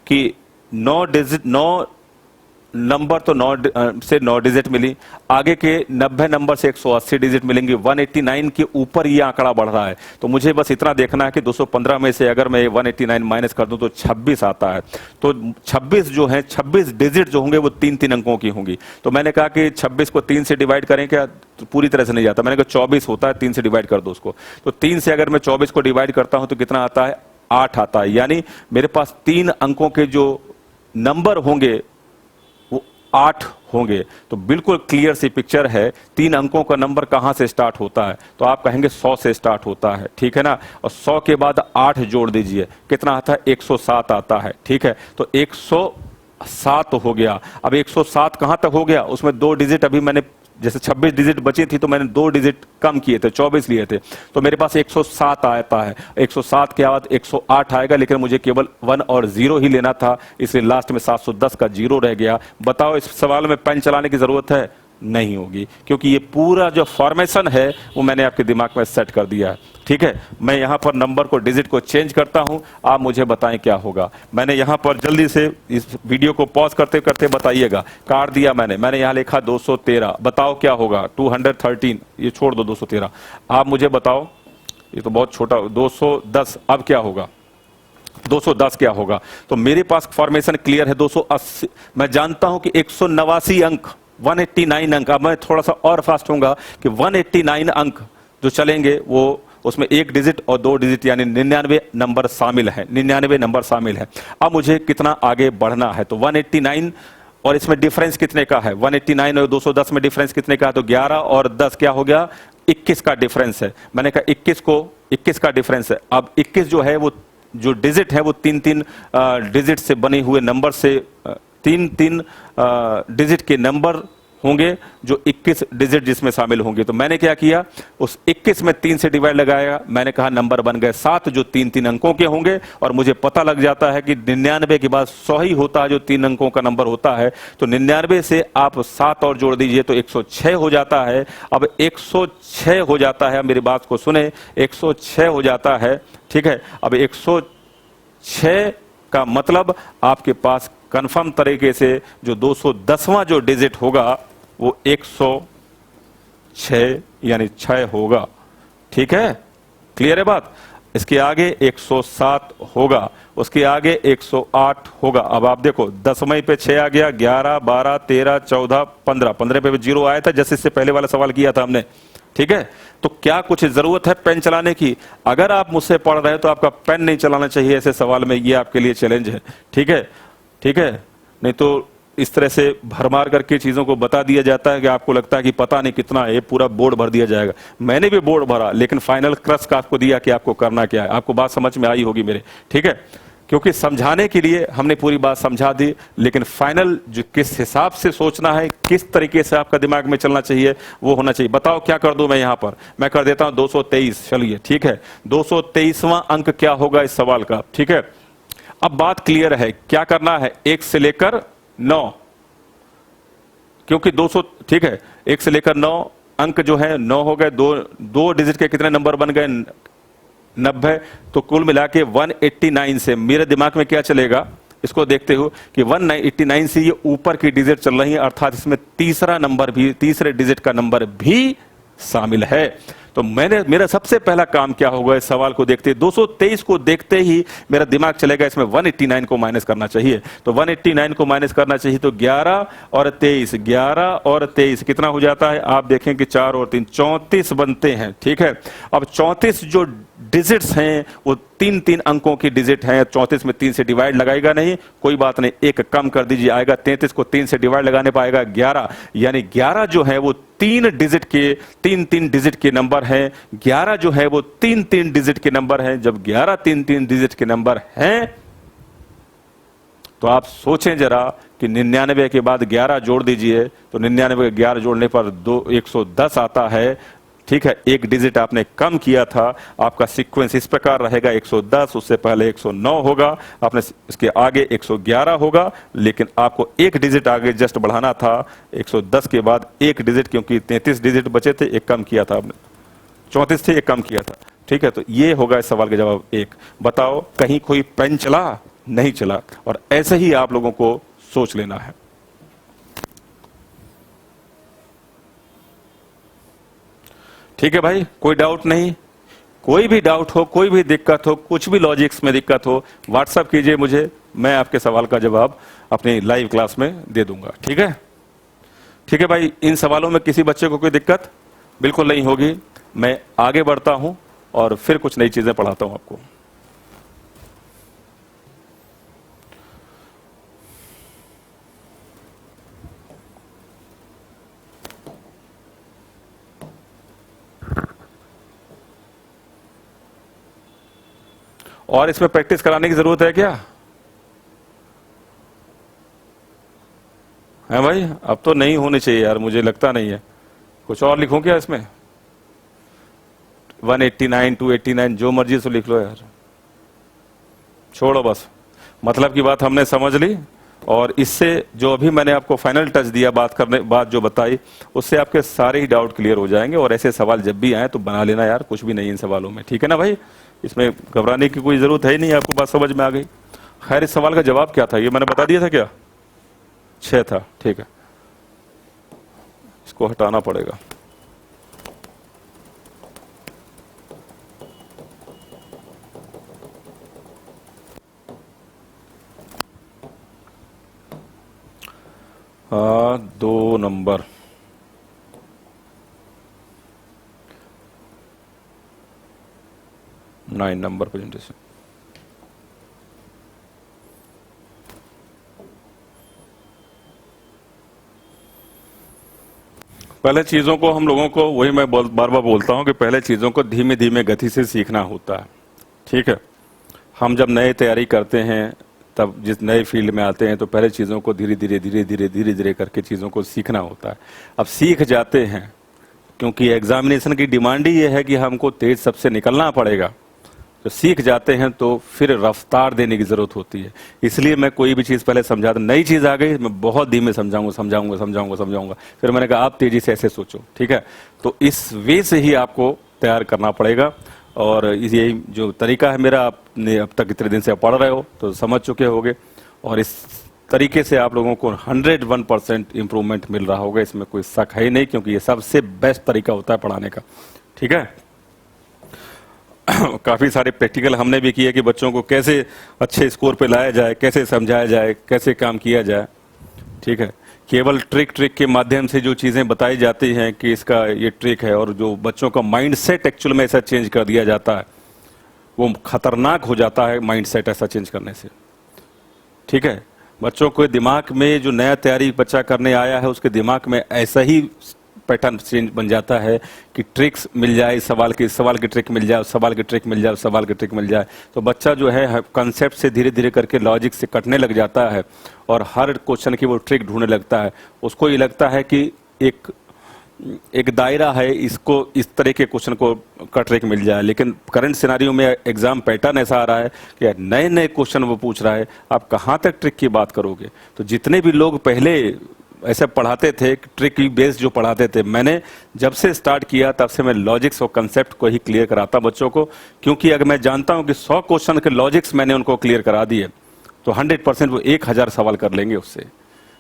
कि 9 नंबर तो 9 डिजिट मिली, आगे के 90 नंबर से 180 डिजिट मिलेंगे। 189 के ऊपर ये आंकड़ा बढ़ रहा है, तो मुझे बस इतना देखना है कि 215 में से अगर मैं 189 माइनस कर दूं तो 26 आता है। तो 26 जो है, 26 डिजिट जो होंगे वो 3-3 अंकों की होंगी। तो मैंने कहा कि 26 को 3 से डिवाइड करें क्या? तो पूरी तरह से नहीं जाता। मैंने कहा 24 होता है, 3 से डिवाइड कर दो उसको। तो 3 से अगर मैं 24 को डिवाइड करता हूं तो कितना आता है? 8 आता है। यानी मेरे पास 3 अंकों के जो नंबर होंगे 8 होंगे। तो बिल्कुल क्लियर सी पिक्चर है। 3 अंकों का नंबर कहां से स्टार्ट होता है? तो आप कहेंगे 100 से स्टार्ट होता है, ठीक है ना? और 100 के बाद 8 जोड़ दीजिए, कितना आता है? 107 आता है, ठीक है? तो 107 हो गया। अब 107 कहां तक हो गया? उसमें 2 डिजिट अभी मैंने, जैसे 26 डिजिट बची थी तो मैंने 2 डिजिट कम किए थे, 24 लिए थे, तो मेरे पास 107 आता है। 107 के बाद 108 आएगा, लेकिन मुझे केवल 1 और 0 ही लेना था, इसलिए लास्ट में 710 का 0 रह गया। बताओ इस सवाल में पेन चलाने की जरूरत है? नहीं होगी, क्योंकि ये पूरा जो फॉर्मेशन है वो मैंने आपके दिमाग में सेट कर दिया है। ठीक है, मैं यहां पर नंबर को, डिजिट को चेंज करता हूं, आप मुझे बताएं क्या होगा। मैंने यहां पर जल्दी से इस वीडियो को पॉज करते करते बताइएगा। काट दिया मैंने यहां लिखा 213, बताओ क्या होगा? 213, ये छोड़ दो 213, आप मुझे बताओ, ये तो बहुत छोटा। 210, अब क्या होगा? 210 क्या होगा? तो मेरे पास फॉर्मेशन क्लियर है। 280, मैं जानता हूं कि 189 अंक, 189 अंक। अब मैं थोड़ा सा और फास्ट होऊंगा कि 189 अंक जो चलेंगे वो, उसमें 1 डिजिट और 2 डिजिट यानी 99 नंबर शामिल है। 99 नंबर शामिल है। अब मुझे कितना आगे बढ़ना है? तो 189 और इसमें डिफरेंस कितने का है? 189 और 210 में डिफरेंस कितने का है? तो 11 और 10 क्या हो गया? 21 का डिफरेंस है। मैंने कहा 21 का डिफरेंस है। अब 21 जो है वो, जो डिजिट है वो 3-3 डिजिट से बने हुए नंबर से, 3-3 डिजिट के नंबर होंगे, जो 21 डिजिट जिसमें शामिल होंगे। तो मैंने क्या किया, उस 21 में 3 से डिवाइड लगाया, मैंने कहा नंबर बन गए 7, जो 3-3 अंकों के होंगे। और मुझे पता लग जाता है कि 99 के बाद 100 ही होता है जो 3 अंकों का नंबर होता है। तो 99 से आप 7 और जोड़ दीजिए तो 106 हो जाता है। अब 106 हो जाता है, मेरी बात को सुने, 106 हो जाता है, ठीक है? अब 106 का मतलब आपके पास कंफर्म तरीके से जो 210वां जो डिजिट होगा वो 106 यानी 6 होगा। ठीक है, क्लियर है बात? इसके आगे 107 होगा, उसके आगे 108 होगा। अब आप देखो 10वें पे 6 आ गया, 11, 12, 13, 14, 15, 15 पे 0 आया था जैसे इससे पहले वाला सवाल किया था हमने। ठीक है, तो क्या कुछ जरूरत है पेन चलाने की? अगर आप मुझसे पढ़ रहे हैं तो आपका पेन नहीं चलाना चाहिए ऐसे सवाल में, ये आपके लिए चैलेंज है। ठीक है, ठीक है, नहीं तो इस तरह से भरमार करके चीजों को बता दिया जाता है कि आपको लगता है कि पता नहीं कितना है, पूरा बोर्ड भर दिया जाएगा। मैंने भी बोर्ड भरा, लेकिन फाइनल क्रश का आपको दिया कि आपको करना क्या है। आपको बात समझ में आई होगी मेरे, ठीक है, क्योंकि समझाने के लिए हमने पूरी बात समझा दी, लेकिन फाइनल जो किस हिसाब से सोचना है, किस तरीके से आपका दिमाग में चलना चाहिए, वो होना चाहिए। बताओ क्या कर दूं मैं यहां पर? मैं कर देता हूं 223। चलिए ठीक है, 223वां अंक क्या होगा इस सवाल का? ठीक है, अब बात क्लियर है, क्या करना है? 1 से लेकर 9, क्योंकि 200, ठीक है, 1 से लेकर 9 अंक जो है 9 हो गए। दो डिजिट के कितने नंबर बन गए? 90। तो कुल मिला के 189 से मेरे दिमाग में क्या चलेगा इसको देखते हो कि 189 से ये ऊपर की डिजिट चल रही है, अर्थात इसमें तीसरा नंबर भी, तीसरे डिजिट का नंबर भी शामिल है। तो मेरा सबसे पहला काम क्या होगा इस सवाल को देखते, 223 को देखते ही मेरा दिमाग चलेगा इसमें 189 को माइनस करना चाहिए। तो 189 को माइनस करना चाहिए, तो 11 और 23, 11 और 23 कितना हो जाता है? आप देखें कि 4 और 3 34 बनते हैं। ठीक है, अब 34 जो डिजिट्स हैं वो 3-3 अंकों की डिजिट हैं। 34 में 3 से डिवाइड लगाएगा नहीं, कोई बात नहीं, एक कम कर दीजिए, आएगा 33 को 3 से डिवाइड लगाने पाएगा 11, यानी 11 जो है वो 3 डिजिट के, 3-3 डिजिट के नंबर हैं। 11 जो है वो 3-3 डिजिट के नंबर हैं। जब 11 3-3 डिजिट के नंबर हैं तो आप सोचें जरा कि 99 के बाद 11 जोड़ दीजिए, तो 99 के 11 जोड़ने पर 110 आता है। ठीक है, एक डिजिट आपने कम किया था। आपका सीक्वेंस इस प्रकार रहेगा, 110, उससे पहले 109 होगा, आपने इसके आगे 111 होगा, लेकिन आपको एक डिजिट आगे जस्ट बढ़ाना था। 110 के बाद एक डिजिट, क्योंकि 33 डिजिट बचे थे, एक कम किया था आपने, 34 थे, एक कम किया था। ठीक है, तो ये होगा इस सवाल का जवाब 1। बताओ कहीं कोई पेन चला? नहीं चला। और ऐसे ही आप लोगों को सोच लेना है। ठीक है भाई, कोई डाउट नहीं? कोई भी डाउट हो, कोई भी दिक्कत हो, कुछ भी लॉजिक्स में दिक्कत हो, व्हाट्सएप कीजिए मुझे, मैं आपके सवाल का जवाब अपनी लाइव क्लास में दे दूंगा। ठीक है, ठीक है भाई, इन सवालों में किसी बच्चे को कोई दिक्कत बिल्कुल नहीं होगी। मैं आगे बढ़ता हूं और फिर कुछ नई चीजें पढ़ाता हूं आपको। और इसमें प्रैक्टिस कराने की जरूरत है क्या? है भाई? अब तो नहीं होनी चाहिए यार, मुझे लगता नहीं है। कुछ और लिखूं क्या इसमें? 189, 289, जो मर्जी से लिख लो यार, छोड़ो बस। मतलब की बात हमने समझ ली, और इससे जो अभी मैंने आपको फाइनल टच दिया, बात जो बताई, उससे आपके सारे ही डाउट क्लियर हो जाएंगे। और ऐसे सवाल जब भी आए तो बना लेना यार, कुछ भी नहीं इन सवालों में। ठीक है ना भाई, इसमें घबराने की कोई जरूरत है ही नहीं। आपको बात समझ में आ गई? खैर, इस सवाल का जवाब क्या था ये मैंने बता दिया था क्या? 6 था। ठीक है, इसको हटाना पड़ेगा। हाँ, 2 नंबर, नाइन नंबर प्रेजेंटेशन। पहले चीजों को हम लोगों को, वही मैं बार बार बोलता हूं कि पहले चीजों को धीमे धीमे गति से सीखना होता है। ठीक है, हम जब नए तैयारी करते हैं, तब जिस नए फील्ड में आते हैं, तो पहले चीजों को धीरे धीरे करके चीजों को सीखना होता है। अब सीख जाते हैं, क्योंकि एग्जामिनेशन की डिमांड ही ये है कि हमको तेज सबसे निकलना पड़ेगा। तो सीख जाते हैं तो फिर रफ्तार देने की जरूरत होती है। इसलिए मैं कोई भी चीज पहले समझाता, नई चीज आ गई मैं बहुत धीमे समझाऊंगा। फिर मैंने कहा आप तेजी से ऐसे सोचो। ठीक है, तो इस वे से ही आपको तैयार करना पड़ेगा। और यही जो तरीका है मेरा, आपने अब तक इतने दिन से पढ़ रहे हो तो समझ चुके होगे, और इस तरीके से आप लोगों को 101% इंप्रूवमेंट मिल रहा होगा, इसमें कोई शक है ही नहीं, क्योंकि ये सबसे बेस्ट तरीका होता है पढ़ाने का। ठीक है, काफ़ी सारे प्रैक्टिकल हमने भी किए कि बच्चों को कैसे अच्छे स्कोर पे लाया जाए, कैसे समझाया जाए, कैसे काम किया जाए। ठीक है, केवल ट्रिक के माध्यम से जो चीज़ें बताई जाती हैं कि इसका ये ट्रिक है, और जो बच्चों का माइंडसेट एक्चुअल में ऐसा चेंज कर दिया जाता है, वो खतरनाक हो जाता है माइंडसेट ऐसा चेंज करने से। ठीक है, बच्चों के दिमाग में जो नया तैयारी बच्चा करने आया है, उसके दिमाग में ऐसा ही पैटर्न चेंज बन जाता है कि ट्रिक्स मिल जाए, इस सवाल की ट्रिक मिल जाए, उस सवाल की ट्रिक मिल जाए, उस सवाल की ट्रिक मिल जाए, तो बच्चा जो है कंसेप्ट से धीरे धीरे करके लॉजिक से कटने लग जाता है और हर क्वेश्चन की वो ट्रिक ढूंढने लगता है। उसको ये लगता है कि एक दायरा है, इसको इस तरह के क्वेश्चन को का ट्रिक मिल जाए। लेकिन करंट सिनारियो में एग्जाम पैटर्न ऐसा आ रहा है कि नए नए क्वेश्चन वो पूछ रहा है, आप कहाँ तक ट्रिक की बात करोगे। तो जितने भी लोग पहले ऐसे पढ़ाते थे, ट्रिक बेस्ड जो पढ़ाते थे, मैंने जब से स्टार्ट किया तब से मैं लॉजिक्स और कंसेप्ट को ही क्लियर कराता बच्चों को, क्योंकि अगर मैं जानता हूं कि 100 क्वेश्चन के लॉजिक्स मैंने उनको क्लियर करा दिए तो 100% वो 1000 सवाल कर लेंगे उससे।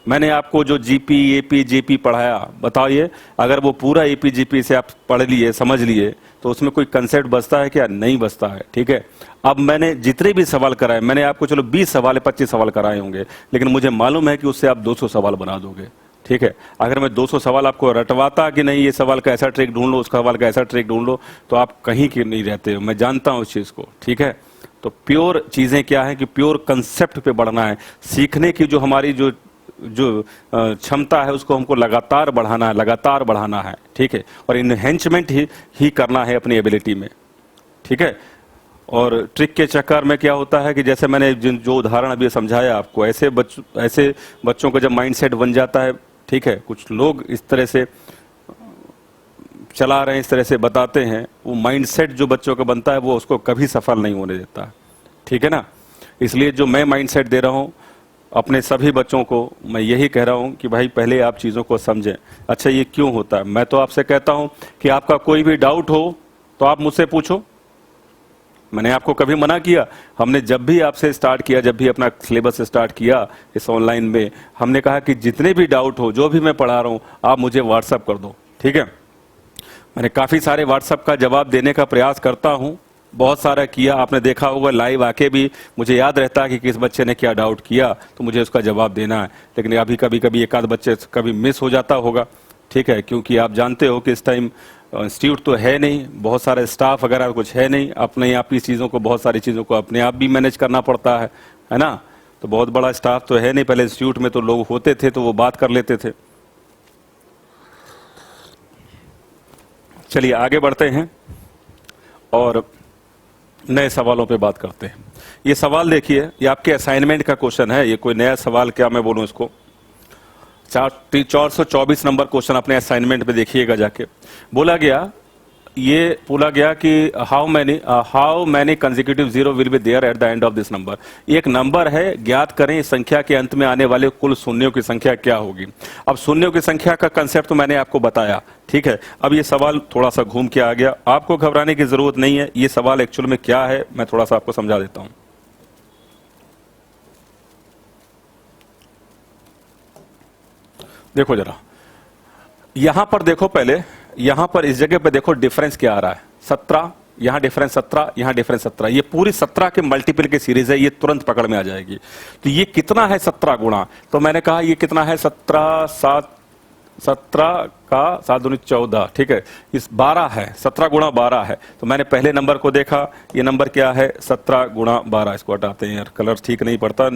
मैंने आपको जो जीपी एपी जेपी पढ़ाया, बताइए अगर वो पूरा एपी जीपी से आप पढ़ लिए, समझ लिए, तो उसमें कोई कंसेप्ट बचता है क्या? नहीं बचता है। ठीक है, अब मैंने जितने भी सवाल कराए, मैंने आपको चलो 20 सवाल 25 सवाल कराए होंगे, लेकिन मुझे मालूम है कि उससे आप 200 सवाल बना दोगे। ठीक है, अगर मैं 200 सवाल आपको रटवाता कि नहीं ये सवाल का ऐसा ट्रिक ढूंढ लो, उस सवाल का ऐसा ट्रिक ढूंढ लो, तो आप कहीं के नहीं रहते हो। मैं जानता हूं उस चीज को। ठीक है, तो प्योर चीजें क्या है कि प्योर कंसेप्ट पे बढ़ना है। सीखने की जो हमारी जो क्षमता है उसको हमको लगातार बढ़ाना है। ठीक है, और इनहेंचमेंट ही करना है अपनी एबिलिटी में। ठीक है, और ट्रिक के चक्कर में क्या होता है कि जैसे मैंने जो उदाहरण अभी समझाया आपको, ऐसे बच्चों का जब माइंडसेट बन जाता है, ठीक है, कुछ लोग इस तरह से चला रहे हैं, इस तरह से बताते हैं, वो माइंडसेट जो बच्चों का बनता है वो उसको कभी सफल नहीं होने देता। ठीक है ना, इसलिए जो मैं माइंडसेट दे रहा हूँ अपने सभी बच्चों को, मैं यही कह रहा हूं कि भाई पहले आप चीज़ों को समझें। अच्छा, ये क्यों होता है? मैं तो आपसे कहता हूं कि आपका कोई भी डाउट हो तो आप मुझसे पूछो। मैंने आपको कभी मना किया? हमने जब भी आपसे स्टार्ट किया, जब भी अपना सिलेबस स्टार्ट किया इस ऑनलाइन में, हमने कहा कि जितने भी डाउट हो, जो भी मैं पढ़ा रहा हूं, आप मुझे व्हाट्सअप कर दो। ठीक है, मैंने काफ़ी सारे व्हाट्सअप का जवाब देने का प्रयास करता हूं, बहुत सारा किया। आपने देखा होगा लाइव आके भी मुझे याद रहता है कि किस बच्चे ने क्या डाउट किया, तो मुझे उसका जवाब देना है। लेकिन अभी कभी एक आध बच्चे कभी मिस हो जाता होगा। ठीक है, क्योंकि आप जानते हो कि इस टाइम इंस्टीट्यूट तो है नहीं, बहुत सारे स्टाफ वगैरह कुछ है नहीं, अपने आप की चीज़ों को, बहुत सारी चीज़ों को अपने आप भी मैनेज करना पड़ता है ना। तो बहुत बड़ा स्टाफ तो है नहीं। पहले इंस्टीट्यूट में तो लोग होते थे तो वो बात कर लेते थे। चलिए आगे बढ़ते हैं और नए सवालों पे बात करते हैं। ये सवाल देखिए, ये आपके असाइनमेंट का क्वेश्चन है। ये कोई नया सवाल क्या मैं बोलूं इसको, 424 नंबर क्वेश्चन अपने असाइनमेंट पे देखिएगा जाके। बोला गया कि how many consecutive zero will be there at the end of this number. एक नंबर है, ज्ञात करें इस संख्या के अंत में आने वाले कुल शून्यों की संख्या क्या होगी। अब शून्यों की संख्या का कंसेप्ट तो मैंने आपको बताया। ठीक है, अब ये सवाल थोड़ा सा घूम के आ गया, आपको घबराने की जरूरत नहीं है। ये सवाल एक्चुअल में क्या है मैं थोड़ा सा आपको समझा देता हूं। देखो जरा, यहां पर देखो, पहले यहां पर इस जगह पे देखो डिफरेंस क्या आ रहा है, 17, यहां डिफरेंस 17, यहां डिफरेंस 17। ये पूरी 17 के मल्टीपल की सीरीज है, ये तुरंत पकड़ में आ जाएगी। तो ये कितना है 17 गुणा, तो मैंने कहा ये कितना है 17 का 7 दूनी 14। ठीक है, इस 12 है, 17 गुणा 12 है। तो मैंने पहले नंबर को देखा, ये नंबर क्या है 17 गुणा 12। इसको हटाते हैं यार, कलर ठीक नहीं पड़ता,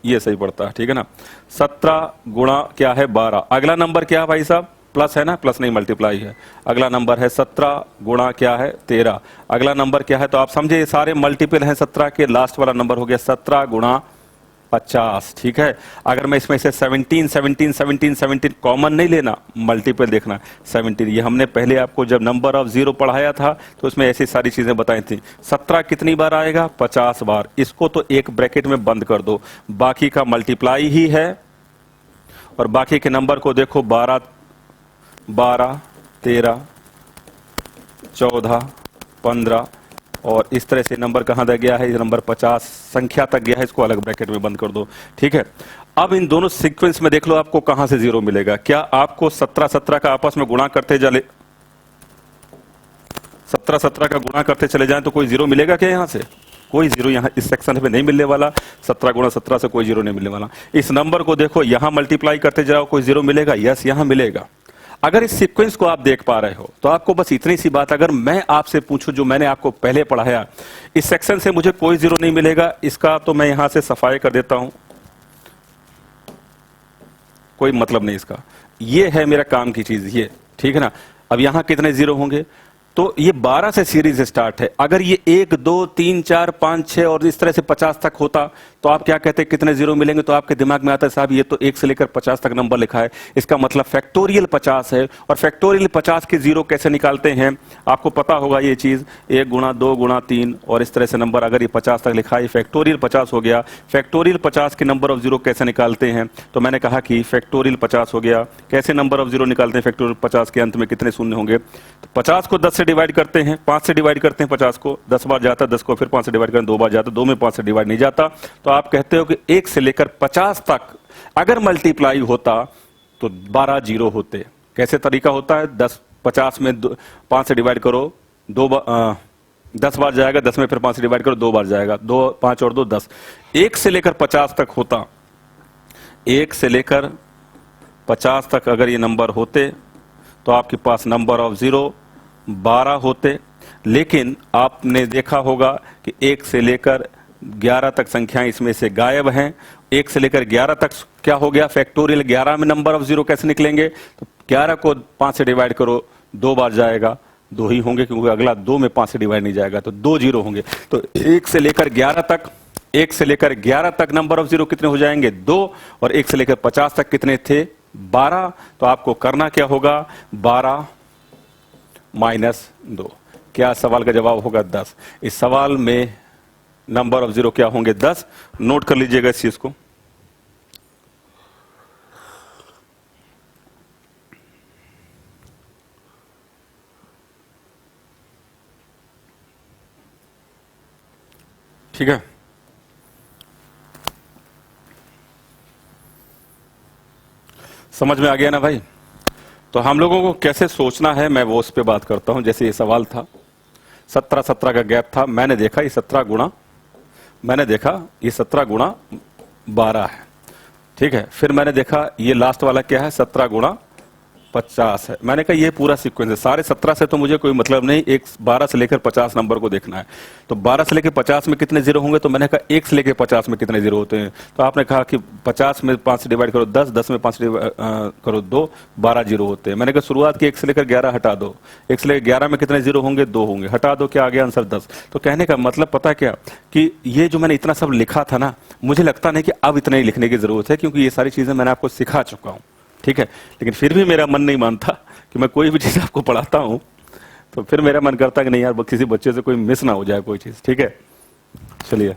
ये सही पड़ता है। ठीक है ना, 17 गुणा क्या है 12। अगला नंबर क्या है भाई साहब, प्लस है ना, प्लस नहीं मल्टीप्लाई है। अगला नंबर है 17 गुणा क्या है 13। अगला नंबर क्या है, तो आप समझे ये सारे मल्टीपल हैं 17 के। लास्ट वाला नंबर हो गया 17 गुणा 50। ठीक है, अगर मैं इसमें से 17 कॉमन नहीं लेना, मल्टीपल देखना 17। ये हमने पहले आपको जब नंबर ऑफ जीरो पढ़ाया था तो उसमें ऐसी सारी चीजें बताई थी। 17 कितनी बार आएगा, 50 बार। इसको तो एक ब्रैकेट में बंद कर दो, बाकी का मल्टीप्लाई ही है। और बाकी के नंबर को देखो, 12 13 14 15 और इस तरह से नंबर कहां तक गया है, ये नंबर 50 संख्या तक गया है। इसको अलग ब्रैकेट में बंद कर दो। ठीक है, अब इन दोनों सीक्वेंस में देख लो आपको कहां से जीरो मिलेगा। क्या आपको 17 का आपस में गुणा करते चले, 17 17 का गुणा करते चले जाएं तो कोई जीरो मिलेगा क्या यहाँ से? कोई जीरो यहाँ इस सेक्शन पे नहीं मिलने वाला। 17 गुणा 17 से कोई जीरो नहीं मिलने वाला। इस नंबर को देखो, यहाँ मल्टीप्लाई करते जाओ, कोई जीरो मिलेगा? यस, यहाँ मिलेगा। अगर इस सीक्वेंस को आप देख पा रहे हो तो आपको बस इतनी सी बात, अगर मैं आपसे पूछूं जो मैंने आपको पहले पढ़ाया, इस सेक्शन से मुझे कोई जीरो नहीं मिलेगा, इसका तो मैं यहां से सफाई कर देता हूं, कोई मतलब नहीं इसका। ये है मेरा काम की चीज, ये ठीक है ना। अब यहां कितने जीरो होंगे? तो ये 12 से सीरीज स्टार्ट है। अगर ये 1 2 3 4 5 6 और इस तरह से 50 तक होता तो आप क्या कहते हैं कितने जीरो मिलेंगे? तो आपके दिमाग में आता है साहब ये तो 1 से लेकर 50 तक नंबर लिखा है, इसका मतलब फैक्टोरियल 50 है। और फैक्टोरियल 50 के जीरो कैसे निकालते हैं आपको पता होगा ये चीज, 1 गुणा 2 गुणा 3 और इस तरह से नंबर। अगर ये 50 तक लिखा है, फैक्टोरियल 50 हो गया। फैक्टोरियल 50 के नंबर ऑफ जीरो कैसे निकालते हैं? तो मैंने कहा कि फैक्टोरियल 50 हो गया। कैसे नंबर ऑफ जीरो निकालते हैं? फैक्टोरियल 50 के अंत में कितने शून्य होंगे? तो 50 को 10 से डिवाइड करते हैं, 5 से डिवाइड करते हैं। 50 को 10 बार जाता है, 10 को फिर 5 से डिवाइड करें 2 बार जाता है, 2 में 5 से डिवाइड नहीं जाता। तो आप कहते हो कि 1 से लेकर 50 तक अगर मल्टीप्लाई होता तो 12 जीरो होते। कैसे तरीका होता है? 50 में 5 से डिवाइड करो, 10 बार जाएगा, 10 में फिर 5 से डिवाइड करो, 2 बार जाएगा, 2 5 और 2 10। 1 से लेकर 50 तक होता, 1 से लेकर 50 तक अगर ये नंबर होते तो आपके पास नंबर ऑफ जीरो 12 होते। लेकिन आपने देखा होगा कि 1 से लेकर 11 तक संख्याएं इसमें से गायब हैं। 1 से लेकर 11 तक क्या हो गया? फैक्टोरियल 11 में नंबर ऑफ जीरो कैसे निकलेंगे? तो 11 को 5 से डिवाइड करो, 2 बार जाएगा, 2 ही होंगे क्योंकि अगला 2 में 5 से डिवाइड नहीं जाएगा, तो 2 जीरो होंगे। तो 1 से लेकर 11 तक, 1 से लेकर 11 तक नंबर ऑफ जीरो कितने हो जाएंगे? 2। और 1 से लेकर 50 तक कितने थे? 12। तो आपको करना क्या होगा? 12 माइनस 2। क्या सवाल का जवाब होगा? 10। इस सवाल में नंबर ऑफ जीरो क्या होंगे? 10। नोट कर लीजिएगा इस चीज को। ठीक है, समझ में आ गया ना भाई? तो हम लोगों को कैसे सोचना है मैं वो उस पर बात करता हूं। जैसे ये सवाल था, 17 17 का गैप था, मैंने देखा ये 17 गुणा, मैंने देखा ये 17 गुणा 12 है, ठीक है। फिर मैंने देखा ये लास्ट वाला क्या है? 17 गुणा 50 है। मैंने कहा ये पूरा सीक्वेंस है, सारे 17 से तो मुझे कोई मतलब नहीं, एक 12 से लेकर 50 नंबर को देखना है। तो 12 से लेकर 50 में कितने जीरो होंगे? तो मैंने कहा 1 से लेकर 50 में कितने जीरो होते हैं? तो आपने कहा कि 50 में 5 से डिवाइड करो 10, 10 में 5 से करो 2, 12 जीरो होते हैं। मैंने कहा शुरुआत की 1 से लेकर 11 हटा दो, 1 से लेकर 11 में कितने जीरो होंगे? 2 होंगे, हटा दो, क्या आ गया आंसर? 10। तो कहने का मतलब पता है क्या, कि ये जो मैंने इतना सब लिखा था ना, मुझे लगता नहीं कि अब इतना ही लिखने की जरूरत है, क्योंकि ये सारी चीजें मैंने आपको सिखा चुका हूं, ठीक है। लेकिन फिर भी मेरा मन नहीं मानता कि मैं कोई भी चीज आपको पढ़ाता हूं तो फिर मेरा मन करता कि नहीं यार किसी बच्चे से कोई मिस ना हो जाए कोई चीज, ठीक है। चलिए,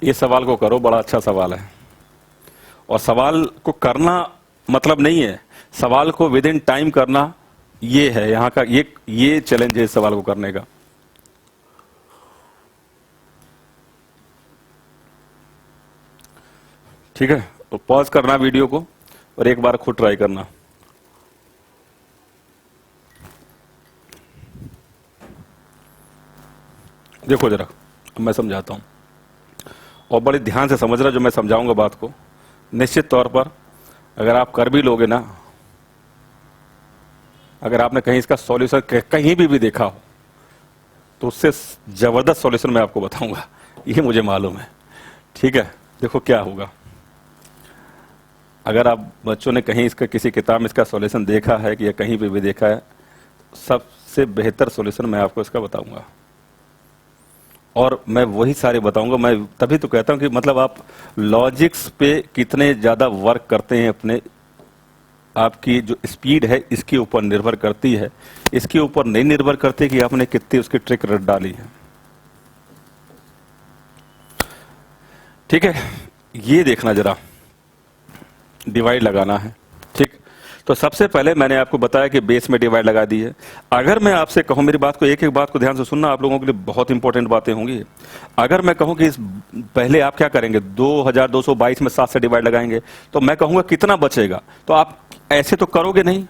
ये सवाल को करो, बड़ा अच्छा सवाल है। और सवाल को करना मतलब नहीं है, सवाल को विद इन टाइम करना ये है यहाँ का, ये चैलेंज है इस सवाल को करने का। ठीक है, तो पॉज करना वीडियो को और एक बार खुद ट्राई करना। देखो जरा, मैं समझाता हूं और बड़े ध्यान से समझ रहा, जो मैं समझाऊंगा बात को निश्चित तौर पर अगर आप कर भी लोगे ना, अगर आपने कहीं इसका सॉल्यूशन कहीं भी देखा हो तो उससे जबरदस्त सॉल्यूशन मैं आपको बताऊंगा, ये मुझे मालूम है, ठीक है। देखो क्या होगा, अगर आप बच्चों ने कहीं इसका किसी किताब में इसका सॉल्यूशन देखा है कि या कहीं पे भी देखा है, सबसे बेहतर सॉल्यूशन मैं आपको इसका बताऊंगा और मैं वही सारे बताऊंगा। मैं तभी तो कहता हूं कि मतलब आप लॉजिक्स पे कितने ज्यादा वर्क करते हैं, अपने आपकी जो स्पीड है इसके ऊपर निर्भर करती है, इसके ऊपर नहीं निर्भर करती कि आपने कितनी उसकी ट्रिक रट डाली है, ठीक है। ये देखना जरा, डिवाइड लगाना है, ठीक। तो सबसे पहले मैंने आपको बताया कि बेस में डिवाइड लगा दी है। अगर मैं आपसे कहूं, मेरी बात को एक एक बात को ध्यान से सुनना, आप लोगों के लिए बहुत इंपॉर्टेंट बातें होंगी। अगर मैं कहूं कि इस पहले आप क्या करेंगे, 2222 में 7 से डिवाइड लगाएंगे, तो मैं कहूंगा कितना बचेगा, तो आप ऐसे तो करोगे नहीं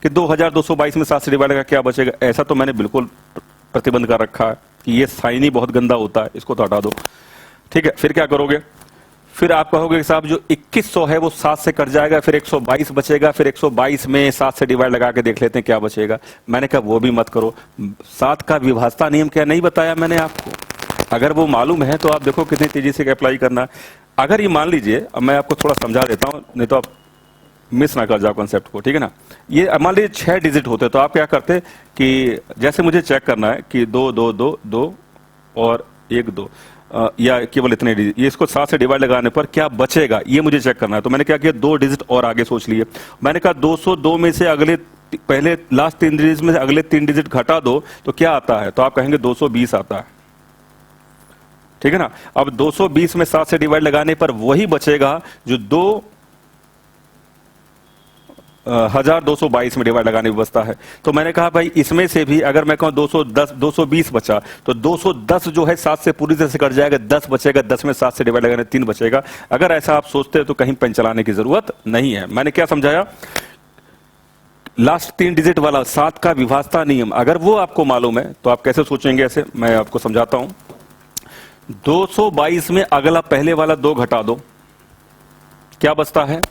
कि 2222 में 7 से डिवाइड लगा क्या बचेगा, ऐसा तो मैंने बिल्कुल प्रतिबंध कर रखा है कि ये साइन ही बहुत गंदा होता है, इसको तो हटा दो। ठीक है, फिर क्या करोगे, फिर आप कहोगे कि साहब जो 2100 है वो 7 से कट जाएगा, फिर 122 बचेगा, फिर 122 में 7 से डिवाइड लगा के देख लेते हैं क्या बचेगा। मैंने कहा वो भी मत करो, 7 का विभाजता नियम क्या नहीं बताया मैंने आपको, अगर वो मालूम है तो आप देखो कितनी तेजी से अप्लाई करना है। अगर ये मान लीजिए, अब मैं आपको थोड़ा समझा देता हूं नहीं तो आप मिस ना कर जाओ कॉन्सेप्ट को, ठीक है ना। ये मान लीजिए 6 डिजिट होते तो आप क्या करते कि जैसे मुझे चेक करना है कि 2 2 2 2 और 1 2 या केवल इतने डिजिट, ये इसको 7 से डिवाइड लगाने पर क्या बचेगा ये मुझे चेक करना है। तो मैंने क्या किया, 2 डिजिट और आगे सोच लिए। मैंने कहा 202 में से अगले पहले लास्ट 3 डिजिट में से अगले 3 डिजिट घटा दो तो क्या आता है, तो आप कहेंगे 220 आता है, ठीक है ना। अब 220 में 7 से डिवाइड लगाने पर वही बचेगा जो 2222 में डिवाइड लगाने में बचता है। तो मैंने कहा भाई इसमें से भी अगर मैं कहूं 220 बचा तो 210 जो है 7 से पूरी तरह से कट जाएगा, 10 बचेगा, 10 में 7 से डिवाइड लगाने 3 बचेगा। अगर ऐसा आप सोचते हो तो कहीं पेन चलाने की जरूरत नहीं है। मैंने क्या समझाया, लास्ट 3 डिजिट वाला 7 का विभाजता नियम अगर वो आपको मालूम है तो आप कैसे सोचेंगे, ऐसे मैं आपको समझाता हूं। 222 में अगला पहले वाला 2 घटा दो, क्या बचता है,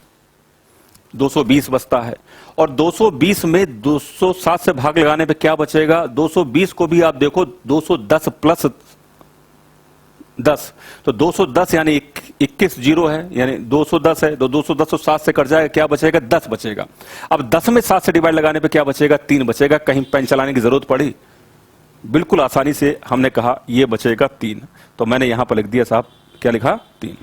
220 बचता है। और 220 में 207 से भाग लगाने पे क्या बचेगा, 220 को भी आप देखो 210 प्लस 10, तो 210 यानी 21 जीरो है, यानी 210 है, तो 210 तो 7 से कट जाएगा, क्या बचेगा, 10 बचेगा। अब 10 में 7 से डिवाइड लगाने पे क्या बचेगा, 3 बचेगा। कहीं पेन चलाने की जरूरत पड़ी, बिल्कुल आसानी से हमने कहा ये बचेगा 3। तो मैंने यहां पर लिख दिया साहब, क्या लिखा, 3।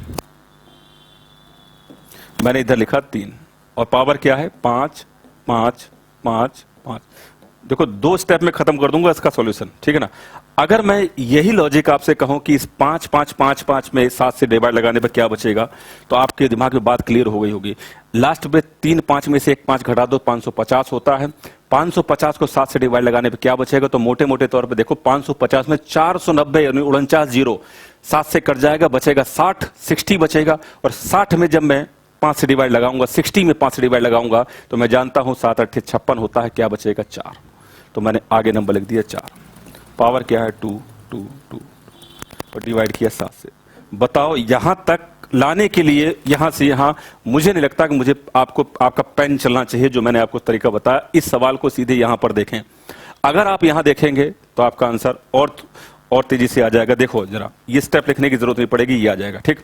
मैंने इधर लिखा 3 और पावर क्या है, 5 5 5 5। देखो 2 स्टेप में खत्म कर दूंगा इसका सॉल्यूशन, ठीक है ना। अगर मैं यही लॉजिक आपसे कहूं कि इस 5 5 5 5 में 7 से डिवाइड लगाने पर क्या बचेगा, तो आपके दिमाग में बात क्लियर हो गई होगी। लास्ट में 3 5 में से 1 5 घटा दो, 550 होता है। 550 को 7 से डिवाइड लगाने पर क्या बचेगा, तो मोटे मोटे तौर पर देखो 550 में 490 यानी 49 जीरो 7 से कट जाएगा, बचेगा 60 बचेगा। और 60 में जब मैं 5 से डिवाइड लगाऊंगा, 60 में 5 से डिवाइड लगाऊंगा तो मैं जानता हूं 7 8 56 होता है, क्या बचेगा, 4। तो मैंने आगे नंबर लिख दिया 4। पावर क्या है, 2 2 2 और डिवाइड किया 7 से। बताओ यहां तक लाने के लिए यहां से यहां मुझे नहीं लगता कि मुझे आपका पेन चलना चाहिए जो मैंने आपको तरीका बताया। इस सवाल को सीधे यहां पर देखें, अगर आप यहां देखेंगे तो आपका आंसर और तेजी से आ जाएगा। देखो जरा, ये स्टेप लिखने की जरूरत नहीं पड़ेगी, ये आ जाएगा, ठीक।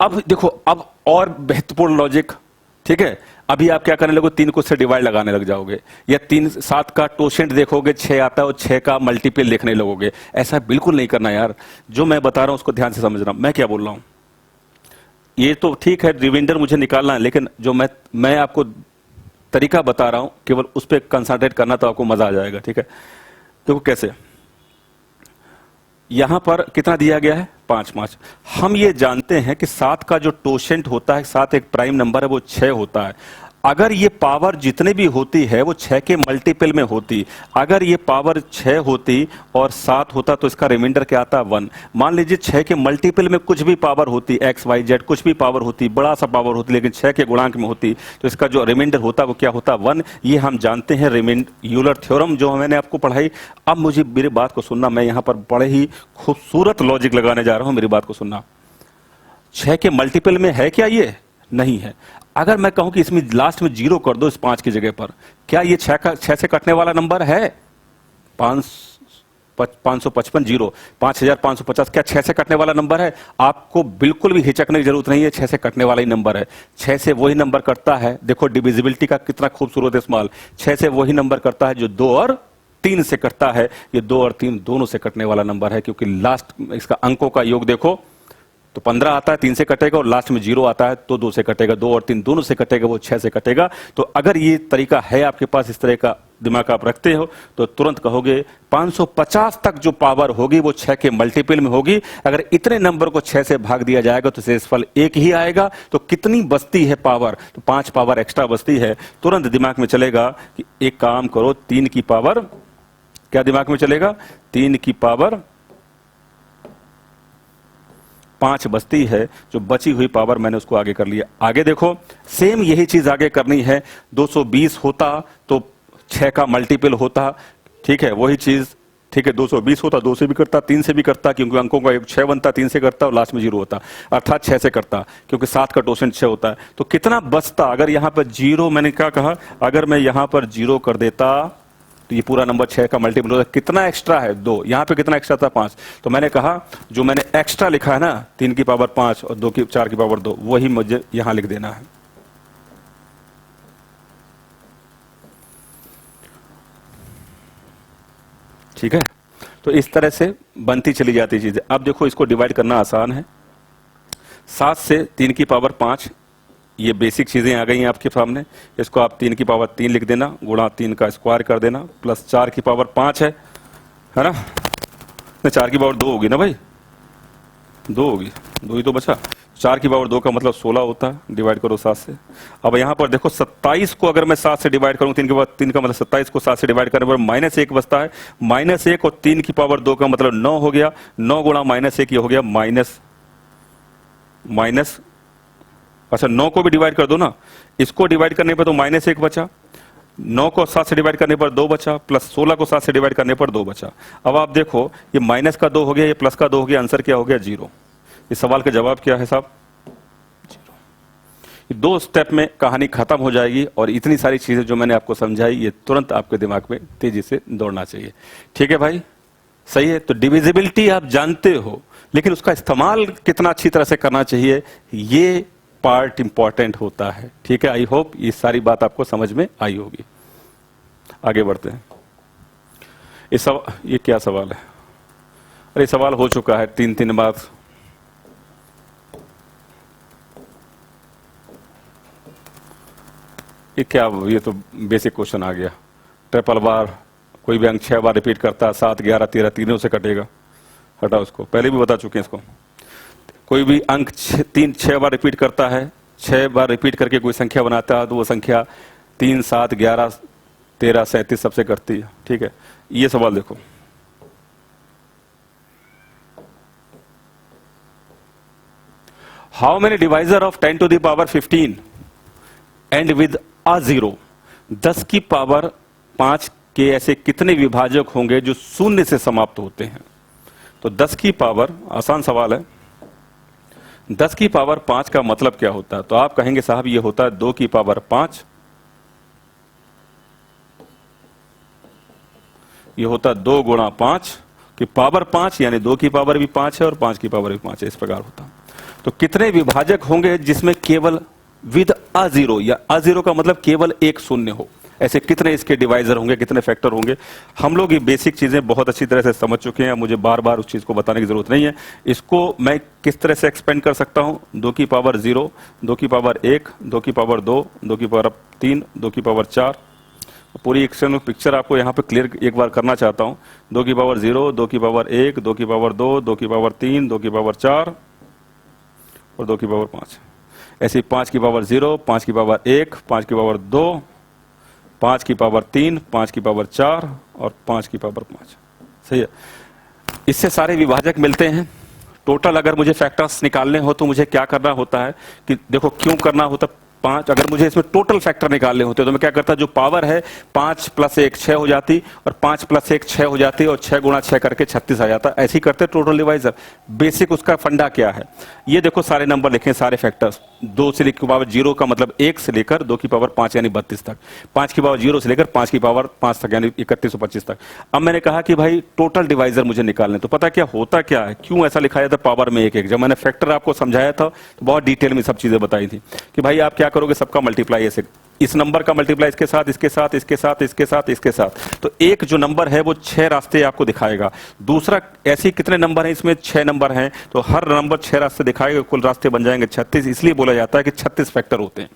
अब देखो, अब और महत्वपूर्ण लॉजिक, ठीक है। अभी आप क्या करने लगोगे, 3 को से डिवाइड लगाने लग जाओगे, या 3 7 का टोशेंट देखोगे 6 आता है और 6 का मल्टीपल देखने लगोगे। ऐसा बिल्कुल नहीं करना यार, जो मैं बता रहा हूं उसको ध्यान से समझना। मैं क्या बोल रहा हूं, ये तो ठीक है रिमाइंडर मुझे निकालना है, लेकिन जो मैं आपको तरीका बता रहा हूं केवल उस पर कंसंट्रेट करना तो आपको मजा आ जाएगा, ठीक है। देखो कैसे, यहां पर कितना दिया गया है, 5 5। हम ये जानते हैं कि 7 का जो टोशेंट होता है, 7 एक प्राइम नंबर है, वो 6 होता है। अगर ये पावर जितने भी होती है वो 6 के मल्टीपल में होती, अगर ये पावर 6 होती और 7 होता तो इसका रिमाइंडर क्या आता, 1। मान लीजिए 6 के मल्टीपल में कुछ भी पावर होती, x y z कुछ भी पावर होती, बड़ा सा पावर होती, लेकिन 6 के गुणांक में होती, तो इसका जो रिमाइंडर होता वो क्या होता, 1। ये हम जानते हैं यूलर थ्योरम जो मैंने आपको पढ़ाई। अब मुझे मेरी बात को सुनना, मैं यहां पर बड़े ही खूबसूरत लॉजिक लगाने जा रहा हूं, मेरी बात को सुनना। 6 के मल्टीपल में है क्या, ये नहीं है। अगर मैं कहूं कि इसमें लास्ट में 0 कर दो इस 5 की जगह पर, क्या ये 6 से कटने वाला नंबर है, 555 जीरो 5550, क्या 6 से कटने वाला नंबर है। आपको बिल्कुल भी हिचकने की जरूरत नहीं है, 6 से कटने वाला ही नंबर है। 6 से वही नंबर कटता है, देखो डिविजिबिलिटी का कितना खूबसूरत इस्तेमाल। 6 से वही नंबर करता है जो 2 और 3 से कटता है। ये 2 और 3 दोनों से कटने वाला नंबर है, क्योंकि लास्ट इसका अंकों का योग देखो तो 15 आता है, 3 से कटेगा, और लास्ट में 0 आता है तो 2 से कटेगा। 2 और 3 दोनों से कटेगा, वो 6 से कटेगा। तो अगर ये तरीका है आपके पास, इस तरह का दिमाग आप रखते हो, तो तुरंत कहोगे 550 तक जो पावर होगी वो 6 के मल्टीपल में होगी। अगर इतने नंबर को 6 से भाग दिया जाएगा तो शेषफल 1 ही आएगा। तो कितनी बचती है पावर, तो 5 पावर एक्स्ट्रा बचती है। तुरंत दिमाग में चलेगा कि एक काम करो, 3 की पावर, क्या दिमाग में चलेगा, 3 की पावर 5 बचती है, जो बची हुई पावर मैंने उसको आगे कर लिया। आगे देखो सेम यही चीज आगे करनी है, 220 होता तो 6 का मल्टीपल होता, ठीक है, वही चीज, ठीक है, 220 होता 2 से भी करता, 3 से भी करता, क्योंकि अंकों का एक 6 बनता, 3 से करता और लास्ट में 0 होता, अर्थात 6 से करता, क्योंकि 7 का टोसेंट 6 होता है। तो कितना बचता, अगर यहां पर 0, मैंने क्या कहा, अगर मैं यहां पर 0 कर देता तो ये पूरा नंबर 6 का मल्टीपल होता, कितना एक्स्ट्रा है 2, यहां पे कितना एक्स्ट्रा था 5। तो मैंने कहा जो मैंने एक्स्ट्रा लिखा है ना 3 की पावर 5 और 4 की पावर 2, वही मुझे यहां लिख देना है। ठीक है, तो इस तरह से बनती चली जाती चीजें। अब देखो इसको डिवाइड करना आसान है, 7 से 3 की पावर 5, ये बेसिक चीजें आ गई हैं आपके सामने। इसको आप 3 की पावर 3 लिख देना, गुणा 3 का स्क्वायर कर देना, प्लस 4 की पावर 5 है ना, 4 की पावर 2 होगी ना भाई, 2 होगी, 2 ही तो बचा। 4 की पावर 2 का मतलब 16 होता है, डिवाइड करो 7 से। अब यहां पर देखो 27 को अगर मैं 7 से डिवाइड करूं, 3 की पावर 3 का मतलब 27 को 7 से डिवाइड करने पर -1 बचता है, -1 और 3 की पावर 2 का मतलब 9 हो गया, 9 गुणा -1 ये हो गया माइनस, अच्छा 9 को भी डिवाइड कर दो ना, इसको डिवाइड करने पर तो -1 बचा, 9 को 7 से डिवाइड करने पर 2 बचा, प्लस 16 को 7 से डिवाइड करने पर 2 बचा। अब आप देखो ये माइनस का 2 हो गया, ये प्लस का 2 हो गया, आंसर क्या हो गया 0। इस सवाल का जवाब क्या है साहब, 0। 2 स्टेप में कहानी खत्म हो जाएगी और इतनी सारी चीजें जो मैंने आपको समझाई ये तुरंत आपके दिमाग में तेजी से दौड़ना चाहिए। ठीक है भाई, सही है। तो डिविजिबिलिटी आप जानते हो, लेकिन उसका इस्तेमाल कितना अच्छी तरह से करना चाहिए, ये पार्ट इंपॉर्टेंट होता है। ठीक है, आई होप ये सारी बात आपको समझ में आई होगी। आगे बढ़ते हैं। ये क्या सवाल है, अरे सवाल हो चुका है 3 बार। ये क्या, ये तो बेसिक क्वेश्चन आ गया। ट्रिपल बार, कोई भी अंक 6 बार रिपीट करता है, 7, 11, 13 तीनों से कटेगा, हटाओ उसको, पहले भी बता चुके हैं इसको। कोई भी अंक 6 बार रिपीट करता है, 6 बार रिपीट करके कोई संख्या बनाता है तो वो संख्या 3, 7, 11, 13, 37 सबसे कटती है। ठीक है, ये सवाल देखो, how many divisor of 10 to the power 15 and with a 0, 10 की पावर 5 के ऐसे कितने विभाजक होंगे जो 0 से समाप्त होते हैं। तो 10 की पावर, आसान सवाल है, 10 की पावर 5 का मतलब क्या होता है, तो आप कहेंगे साहब ये होता है 2 की पावर 5, ये होता है 2 गुणा 5 की पावर 5, यानी 2 की पावर भी 5 है और 5 की पावर भी 5 है, इस प्रकार होता है। तो कितने विभाजक होंगे जिसमें केवल विद अ 0, या अ 0 का मतलब केवल एक 0 हो, ऐसे कितने इसके डिवाइजर होंगे, कितने फैक्टर होंगे। हम लोग ये बेसिक चीजें बहुत अच्छी तरह से समझ चुके हैं, मुझे बार बार उस चीज को बताने की जरूरत नहीं है। इसको मैं किस तरह से एक्सपेंड कर सकता हूं, 2 की पावर 0, 2 की पावर 1, 2 की पावर 2, 2 की पावर 3, 2 की पावर 4। पूरी एक्सटर्नल पिक्चर आपको यहाँ पे क्लियर एक बार करना चाहता हूँ। 2 की पावर 0, 2 की पावर 1, 2 की पावर 2, 2 की पावर 3, 2 की पावर 4 और 2 की पावर 5। ऐसे 5 की पावर 0, 5 की पावर 1, 5 की पावर 2, 5 की पावर 3, 5 की पावर 4 और 5 की पावर 5। सही है, इससे सारे विभाजक मिलते हैं। टोटल अगर मुझे फैक्टर्स निकालने हो तो मुझे क्या करना होता है कि देखो क्यों करना होता, 5, अगर मुझे इसमें टोटल फैक्टर निकालने होते तो मैं क्या करता, जो पावर है 5 + 1 6 हो जाती, और 5 + 1 6 हो जाती, और 6 गुणा 6 करके 36 आ जाता। ऐसे ही करते टोटल डिवाइजर। बेसिक उसका फंडा क्या है, ये देखो सारे नंबर लिखे, सारे फैक्टर्स, 2 से लेकर पावर 0 का मतलब 1 से लेकर 2 की पावर 5 यानी 32 तक, 5 की पावर 0 से लेकर 5 की पावर 5 तक यानी 3125 तक। अब मैंने कहा कि भाई टोटल डिवाइजर मुझे निकालने, तो पता क्या होता, क्या है, क्यों ऐसा लिखा जाता पावर में 1 1। जब मैंने फैक्टर आपको समझाया था तो बहुत डिटेल में सब चीजें बताई थी कि भाई आप क्या करोगे, सबका मल्टीप्लाई ऐसे, इस नंबर का मल्टीप्लाई इसके साथ, इसके साथ, इसके साथ, इसके साथ, इसके साथ। तो एक जो नंबर है वो 6 रास्ते आपको दिखाएगा। दूसरा, ऐसे कितने नंबर हैं, इसमें 6 नंबर हैं, तो हर नंबर 6 रास्ते दिखाएगा, कुल रास्ते बन जाएंगे 36। इसलिए बोला जाता है कि 36 फैक्टर होते हैं।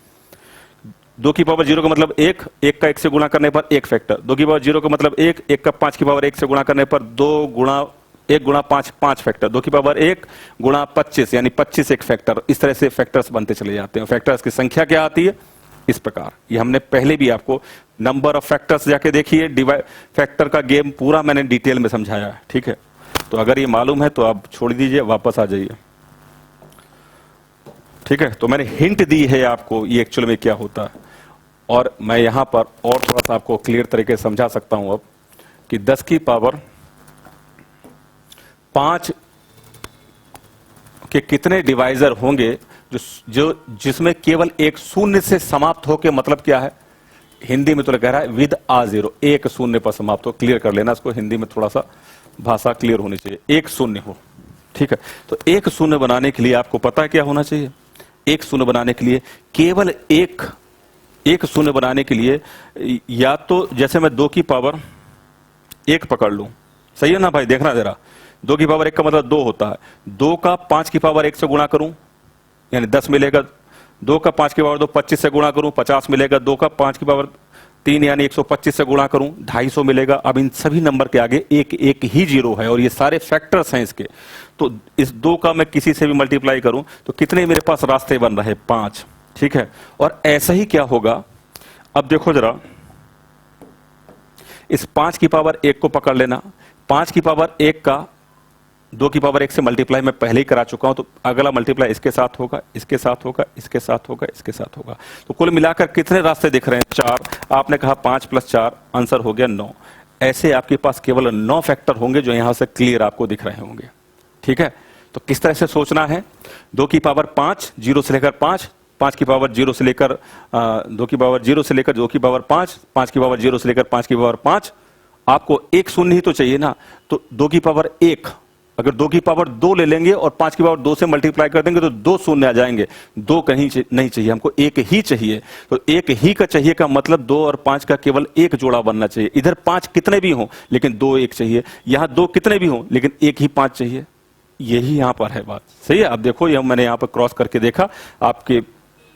2 की पावर 0 का मतलब 1, 1 का 1 से गुणा करने पर 1 फैक्टर, 2 की पावर 0 का मतलब 1, 1 का 5 की पावर 1 से गुणा करने पर 2 गुणा 1 गुणा 5 5 फैक्टर, 2 की पावर 1 गुणा 25 यानी 25 एक फैक्टर। इस तरह से फैक्टर्स बनते चले जाते हैं। फैक्टर्स की संख्या क्या आती है, इस प्रकार। ये हमने पहले भी आपको नंबर ऑफ फैक्टर्स जाके देखिए, फैक्टर का गेम पूरा मैंने डिटेल में समझाया है। ठीक है, तो अगर ये मालूम है तो आप छोड़ दीजिए, वापस आ जाइए। ठीक है, तो मैंने हिंट दी है आपको ये एक्चुअल में क्या होता है, और मैं यहां पर और थोड़ा सा आपको क्लियर तरीके से समझा सकता हूं अब कि 10 की पावर 5 के कितने डिवाइजर होंगे जिसमें केवल एक शून्य से समाप्त हो के, मतलब क्या है हिंदी में तो कह रहा है विद आ जीरो, एक शून्य पर समाप्त हो। क्लियर कर लेना इसको, हिंदी में थोड़ा सा भाषा क्लियर होनी चाहिए, एक शून्य हो। ठीक है, तो एक शून्य बनाने के लिए आपको पता है क्या होना चाहिए, एक शून्य बनाने के लिए केवल एक शून्य बनाने के लिए या तो जैसे मैं 2 की पावर 1 पकड़ लूं, सही है ना भाई, देखना जरा, 2 की पावर 1 का मतलब 2 होता है, 2 का 5 की पावर 1 से गुणा करूं यानी 10 मिलेगा, 2 का 5 की पावर 2 25 से गुणा करूं 50 मिलेगा, 2 का 5 की पावर 3 यानी 125 से गुणा करूं 250 मिलेगा। अब इन सभी नंबर के आगे एक एक ही जीरो है और ये सारे फैक्टर्स हैं इसके, तो इस 2 का मैं किसी से भी मल्टीप्लाई करूं तो कितने मेरे पास रास्ते बन रहे, 5। ठीक है, और ऐसा ही क्या होगा, अब देखो जरा, इस 5 की पावर 1 को पकड़ लेना, 5 की पावर 1 का 2 की पावर 1 से मल्टीप्लाई मैं पहले ही करा चुका हूं, तो अगला मल्टीप्लाई इसके साथ होगा, इसके साथ होगा, इसके साथ होगा, इसके साथ होगा, तो कुल मिलाकर कितने रास्ते दिख रहे हैं, 4। आपने कहा 5 + 4 आंसर हो गया 9। ऐसे आपके पास केवल 9 फैक्टर होंगे जो यहां से क्लियर आपको दिख रहे होंगे। ठीक है, तो किस तरह से सोचना है, 2 की पावर 5 0 से लेकर 5, 5 की पावर 0 से लेकर 2 की पावर 0 से लेकर 2 की पावर 5, 5 की पावर 0 से लेकर 5 की पावर 5। आपको एक शून्य ही तो चाहिए ना, तो 2 की पावर 1, अगर 2 की पावर 2 ले लेंगे और 5 की पावर 2 से मल्टीप्लाई कर देंगे तो 2 शून्य आ जाएंगे, 2 कहीं नहीं चाहिए, हमको एक ही चाहिए। तो एक ही का चाहिए का मतलब 2 और 5 का केवल एक जोड़ा बनना चाहिए। इधर 5 कितने भी हों लेकिन 2 एक चाहिए, यहां 2 कितने भी हों लेकिन एक ही 5 चाहिए। यही यहां पर है बात, सही है। आप देखो, यह मैंने यहां पर क्रॉस करके देखा आपके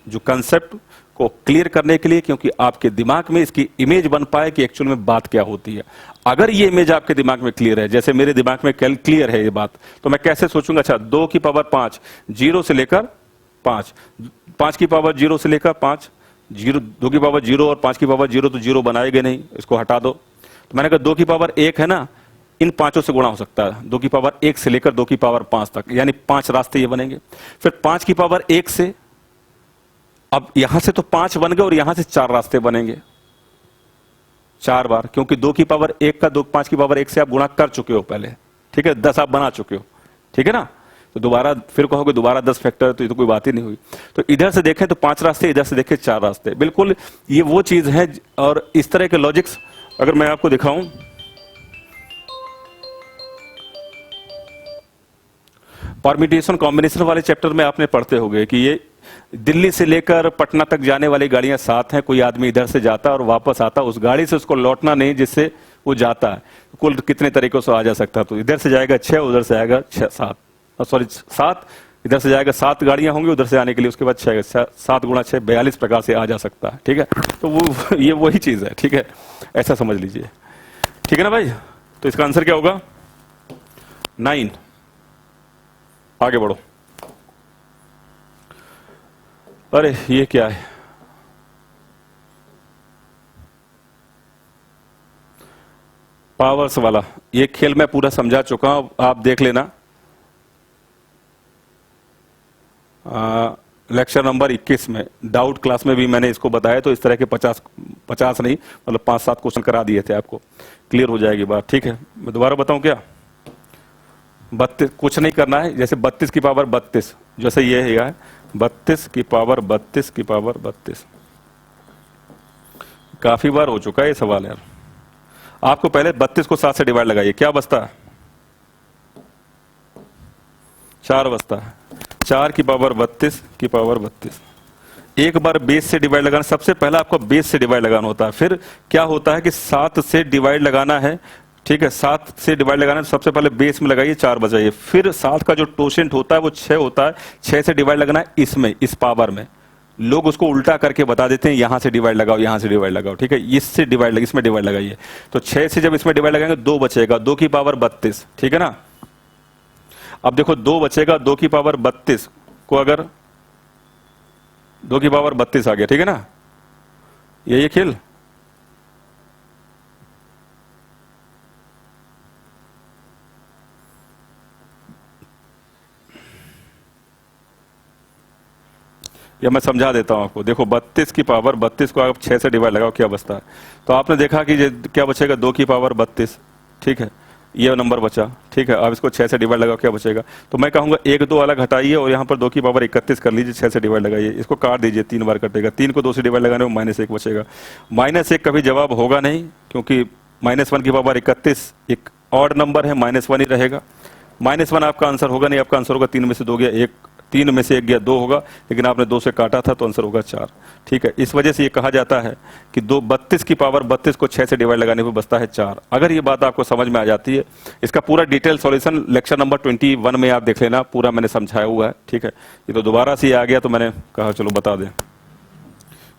जो कंसेप्ट को क्लियर करने के लिए, क्योंकि आपके दिमाग में इसकी इमेज बन पाए कि एक्चुअल में बात क्या होती है। अगर ये इमेज आपके दिमाग में क्लियर है, जैसे मेरे दिमाग में क्लियर है ये बात, तो मैं कैसे सोचूंगा, अच्छा 2 की पावर 5 0 से लेकर 5, 5 की पावर 0 से लेकर 5, 2 की पावर 0 और 5 की पावर 0 तो 0 बनाएंगे नहीं, इसको हटा दो। तो मैंने कहा 2 की पावर 1 है ना, इन पांचों से गुणा हो सकता है, 2 की पावर 1 से लेकर 2 की पावर 5 तक, यानी 5 रास्ते ये बनेंगे। फिर 5 की पावर 1 से, अब यहां से तो 5 बन गए और यहां से 4 रास्ते बनेंगे, 4 बार, क्योंकि 2 की पावर 1 का 5 की पावर 1 से आप गुणा कर चुके हो पहले। ठीक है, 10 आप बना चुके हो, ठीक है ना, तो दोबारा फिर कहोगे दोबारा 10 फैक्टर, तो ये तो कोई बात ही नहीं हुई। तो इधर से देखें तो 5 रास्ते, इधर से देखें 4 रास्ते, बिल्कुल ये वो चीज है। और इस तरह के लॉजिक्स अगर मैं आपको दिखाऊं, परम्यूटेशन कॉम्बिनेशन वाले चैप्टर में आपने पढ़ते होंगे कि ये दिल्ली से लेकर पटना तक जाने वाली गाड़ियां 7 हैं, कोई आदमी इधर से जाता है और वापस आता, उस गाड़ी से उसको लौटना नहीं जिससे वो जाता है, कुल कितने तरीकों से आ जा सकता है। तो इधर से जाएगा 6, उधर से आएगा 7, सॉरी 7, इधर से जाएगा 7 गाड़ियां होंगी उधर से आने के लिए, उसके बाद 6, 7 गुणा 6 42 प्रकार से आ जा सकता है। ठीक है, तो वो ये वही चीज है। ठीक है, ऐसा समझ लीजिए, ठीक है ना भाई। तो इसका आंसर क्या होगा, 9। आगे बढ़ो। अरे ये क्या है, पावर्स वाला ये खेल मैं पूरा समझा चुका हूं, आप देख लेना। लेक्चर नंबर 21 में डाउट क्लास में भी मैंने इसको बताया, तो इस तरह के 50 नहीं मतलब 5-7 क्वेश्चन करा दिए थे, आपको क्लियर हो जाएगी बात। ठीक है, मैं दोबारा बताऊं क्या, 32 कुछ नहीं करना है, जैसे 32 की पावर 32, जैसे ये है 32 की पावर 32 की पावर 32, काफी बार हो चुका है ये सवाल यार। आपको पहले 32 को 7 से डिवाइड लगाइए, क्या बचता है, 4 बचता है, 4 की पावर 32 की पावर 32। एक बार बेस से डिवाइड लगाना, सबसे पहले आपको बेस से डिवाइड लगाना होता है, फिर क्या होता है कि 7 से डिवाइड लगाना है। ठीक है, 7 से डिवाइड लगाना है, सबसे पहले बेस में लगाइए, 4 बजाइए, फिर 7 का जो टोशेंट होता है वो 6 होता है, 6 से डिवाइड लगाना है इसमें, इस पावर में। लोग उसको उल्टा करके बता देते हैं, यहां से डिवाइड लगाओ, यहां से डिवाइड लगाओ। ठीक है, इससे डिवाइड इसमें डिवाइड लगाइए, तो 6 से जब इसमें डिवाइड लगाएंगे 2 बचेगा, 2 की पावर 32। ठीक है ना, अब देखो 2 बचेगा, 2 की पावर 32 को अगर 2 की पावर 32 आ गया, ठीक है ना, ये खेल। या मैं समझा देता हूं आपको। देखो 32 की पावर 32 को आप 6 से डिवाइड लगाओ क्या बचता है, तो आपने देखा कि क्या बचेगा 2 की पावर 32, ठीक है, ये नंबर बचा, ठीक है। अब इसको 6 से डिवाइड लगाओ क्या बचेगा, तो मैं कहूंगा 1 2 अलग हटाइए और यहाँ पर 2 की पावर 31 कर लीजिए, 6 से डिवाइड लगाइए, इसको काट दीजिए, 3 बार कटेगा, 3 को 2 से डिवाइड लगाने में -1 बचेगा। -1 कभी जवाब होगा नहीं, क्योंकि -1 की पावर 31 एक ऑड नंबर है, -1 ही रहेगा। -1 आपका आंसर होगा नहीं, आपका आंसर होगा 3 में से 2 गया 1, 3 में से 1 गया 2 होगा, लेकिन आपने 2 से काटा था तो आंसर होगा 4, ठीक है। इस वजह से ये कहा जाता है कि 32 की पावर 32 को 6 से डिवाइड लगाने पर बचता है 4। अगर ये बात आपको समझ में आ जाती है, इसका पूरा डिटेल सॉल्यूशन लेक्चर नंबर 21 में आप देख लेना, पूरा मैंने समझाया हुआ है, ठीक है। ये तो दोबारा से आ गया तो मैंने कहा चलो बता दें,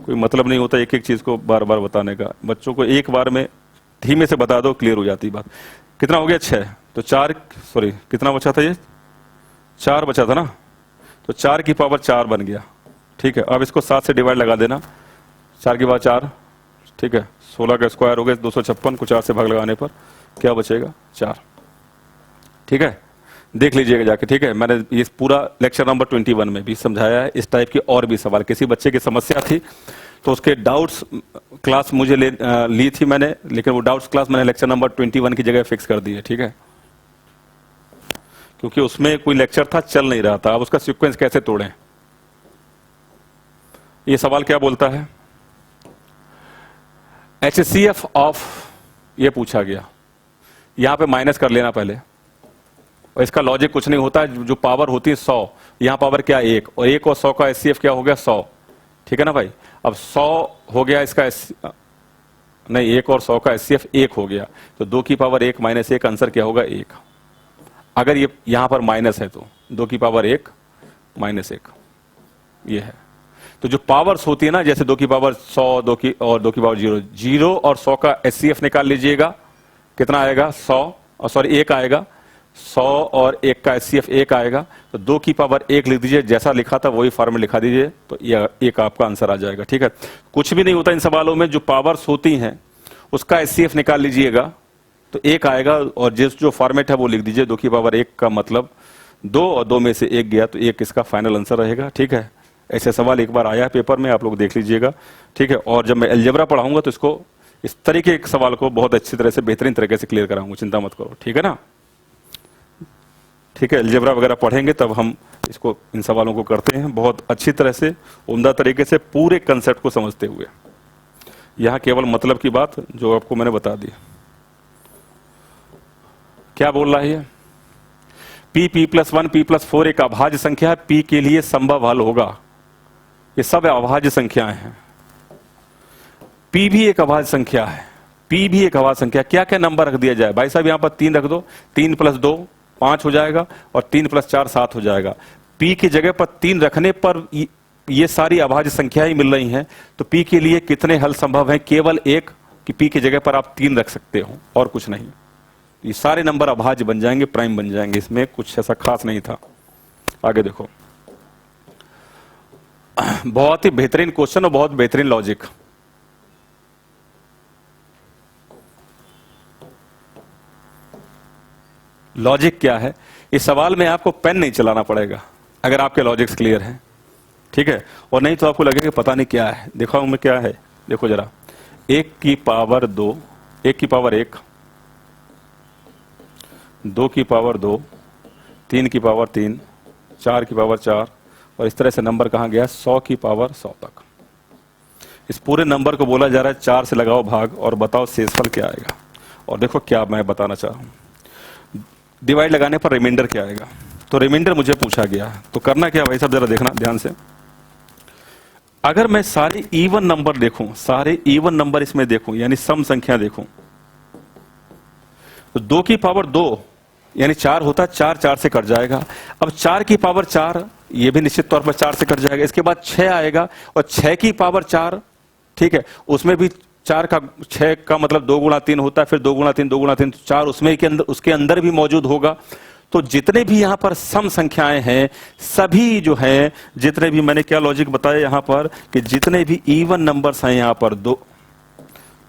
कोई मतलब नहीं होता एक एक चीज को बार बार बताने का, बच्चों को एक बार में धीमे से बता दो, क्लियर हो जाती बात। कितना हो गया 6, तो 4 सॉरी कितना बचा था, ये 4 बचा था ना, तो 4 की पावर 4 बन गया, ठीक है। अब इसको 7 से डिवाइड लगा देना, 4 की पावर 4, ठीक है, 16 का स्क्वायर हो गया 256 को 4 से भाग लगाने पर क्या बचेगा 4, ठीक है। देख लीजिएगा जाके, ठीक है। मैंने ये पूरा लेक्चर नंबर 21 में भी समझाया है। इस टाइप की और भी सवाल, किसी बच्चे की समस्या थी तो उसके डाउट्स क्लास मुझे ली थी मैंने, लेकिन वो डाउट्स क्लास मैंने लेक्चर नंबर 21 की जगह फिक्स कर दी है, ठीक है, क्योंकि उसमें कोई लेक्चर था चल नहीं रहा था, अब उसका सीक्वेंस कैसे तोड़ें। ये सवाल क्या बोलता है, HCF ऑफ, ये पूछा गया, यहां पे माइनस कर लेना पहले, और इसका लॉजिक कुछ नहीं होता, जो पावर होती है 100, यहां पावर क्या 1, और 1 और 100 का HCF क्या हो गया 100, ठीक है ना भाई। अब 100 हो गया इसका नहीं, 1 और 100 का HCF 1 हो गया, तो 2 की पावर 1 - 1 आंसर क्या होगा 1। अगर ये यहां पर माइनस है तो 2 की पावर 1 - 1 ये है। तो जो पावर्स होती है ना, जैसे 2 की पावर 100, 2 की पावर 0, 0 और 100 का HCF निकाल लीजिएगा, कितना आएगा 100, और सॉरी 1 आएगा, 100 और 1 का HCF 1 आएगा, तो 2 की पावर 1 लिख दीजिए, जैसा लिखा था वही फॉर्मूला लिखा दीजिए, तो ये 1 आपका आंसर आ जाएगा, ठीक है। कुछ भी नहीं होता इन सवालों में, जो पावर्स होती हैं उसका HCF निकाल लीजिएगा तो 1 आएगा, और जो फॉर्मेट है वो लिख दीजिए, 2 की पावर 1 का मतलब 2, और 2 में से 1 गया तो 1 इसका फाइनल आंसर रहेगा, ठीक है। ऐसे सवाल एक बार आया है पेपर में, आप लोग देख लीजिएगा, ठीक है। और जब मैं अलजेब्रा पढ़ाऊंगा तो इसको इस तरीके के सवाल को बहुत अच्छी तरह से बेहतरीन तरीके से क्लियर कराऊंगा, चिंता मत करो, ठीक है ना, ठीक है। अलजेब्रा वगैरह पढ़ेंगे तब हम इसको इन सवालों को करते हैं बहुत अच्छी तरह से, उम्दा तरीके से, पूरे कंसेप्ट को समझते हुए। यहां केवल मतलब की बात जो आपको मैंने बता दी। क्या बोल रहा है, p+1 p+4 एक अभाज्य संख्या है, p के लिए संभव हल होगा, ये सब अभाज्य संख्याएं हैं। p भी एक अभाज्य संख्या है, p भी एक अभाज्य संख्या। क्या क्या नंबर रख दिया जाए भाई साहब, यहां पर 3 रख दो, 3 + 2 5 हो जाएगा, और 3 + 4 7 हो जाएगा। p की जगह पर 3 रखने पर ये सारी अभाज्य संख्या ही मिल रही हैं, तो p के लिए कितने हल संभव हैं, केवल एक, कि p की जगह पर आप 3 रख सकते हो और कुछ नहीं। ये सारे नंबर अभाज्य बन जाएंगे, प्राइम बन जाएंगे, इसमें कुछ ऐसा खास नहीं था। आगे देखो, बहुत ही बेहतरीन क्वेश्चन और बहुत बेहतरीन लॉजिक। लॉजिक क्या है, इस सवाल में आपको पेन नहीं चलाना पड़ेगा अगर आपके लॉजिक्स क्लियर हैं, ठीक है। और नहीं तो आपको लगेगा पता नहीं क्या है। देखो में क्या है, देखो जरा, 1 की पावर 2, 1 की पावर 1, 2 की पावर 2, 3 की पावर 3, 4 की पावर 4, और इस तरह से नंबर कहां गया 100 की पावर 100 तक। इस पूरे नंबर को बोला जा रहा है 4 से लगाओ भाग और बताओ शेषफल क्या आएगा। और देखो क्या मैं बताना चाह रहा हूं, डिवाइड लगाने पर रिमाइंडर क्या आएगा। तो रिमाइंडर मुझे पूछा गया, तो करना क्या भाई साहब, जरा देखना ध्यान से। अगर मैं सारे इवन नंबर देखूं, सारे इवन नंबर इसमें देखूं, यानी सम संख्या देखूं, तो 2 की पावर 2 यानी 4 होता है, 4 4 से कट जाएगा। अब 4 की पावर 4, ये भी निश्चित तौर पर 4 से कट जाएगा। इसके बाद 6 आएगा, और 6 की पावर 4, ठीक है, उसमें भी 4 का 6 का मतलब 2 × 3 होता है, फिर 2 × 3 2 × 3 4 उसमें के अंदर, उसके अंदर भी मौजूद होगा। तो जितने भी यहां पर सम संख्याएं हैं, सभी जो हैं, जितने भी मैंने क्या लॉजिक बताया यहां पर, कि जितने भी इवन नंबर्स हैं यहां पर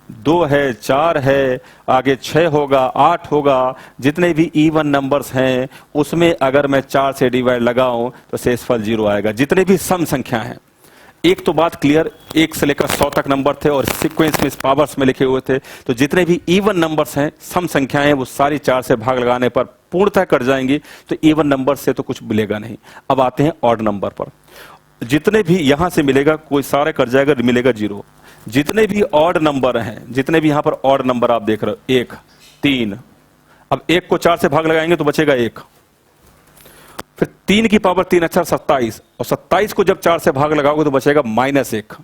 2 है, 4 है, आगे 6 होगा, 8 होगा, जितने भी इवन नंबर्स हैं उसमें अगर मैं 4 से डिवाइड लगाऊं तो शेषफल 0 आएगा। जितने भी सम संख्या हैं, एक तो बात क्लियर, 1 से लेकर 100 तक नंबर थे और सीक्वेंस में पावर्स में लिखे हुए थे, तो जितने भी इवन नंबर्स हैं, सम संख्याएं हैं, वो सारी 4 से भाग लगाने पर पूर्णतः कट जाएंगी, तो इवन नंबर से तो कुछ मिलेगा नहीं। अब आते हैं ऑड नंबर पर। जितने भी यहां से मिलेगा, कोई सारे कट जाएगा, मिलेगा 0। जितने भी ऑड नंबर हैं, जितने भी यहां पर ऑड नंबर आप देख रहे हो, 1, 3, अब 1 को 4 से भाग लगाएंगे तो बचेगा 1, फिर 3 की पावर 3 अच्छा 27, और 27 को जब 4 से भाग लगाओगे तो बचेगा -1,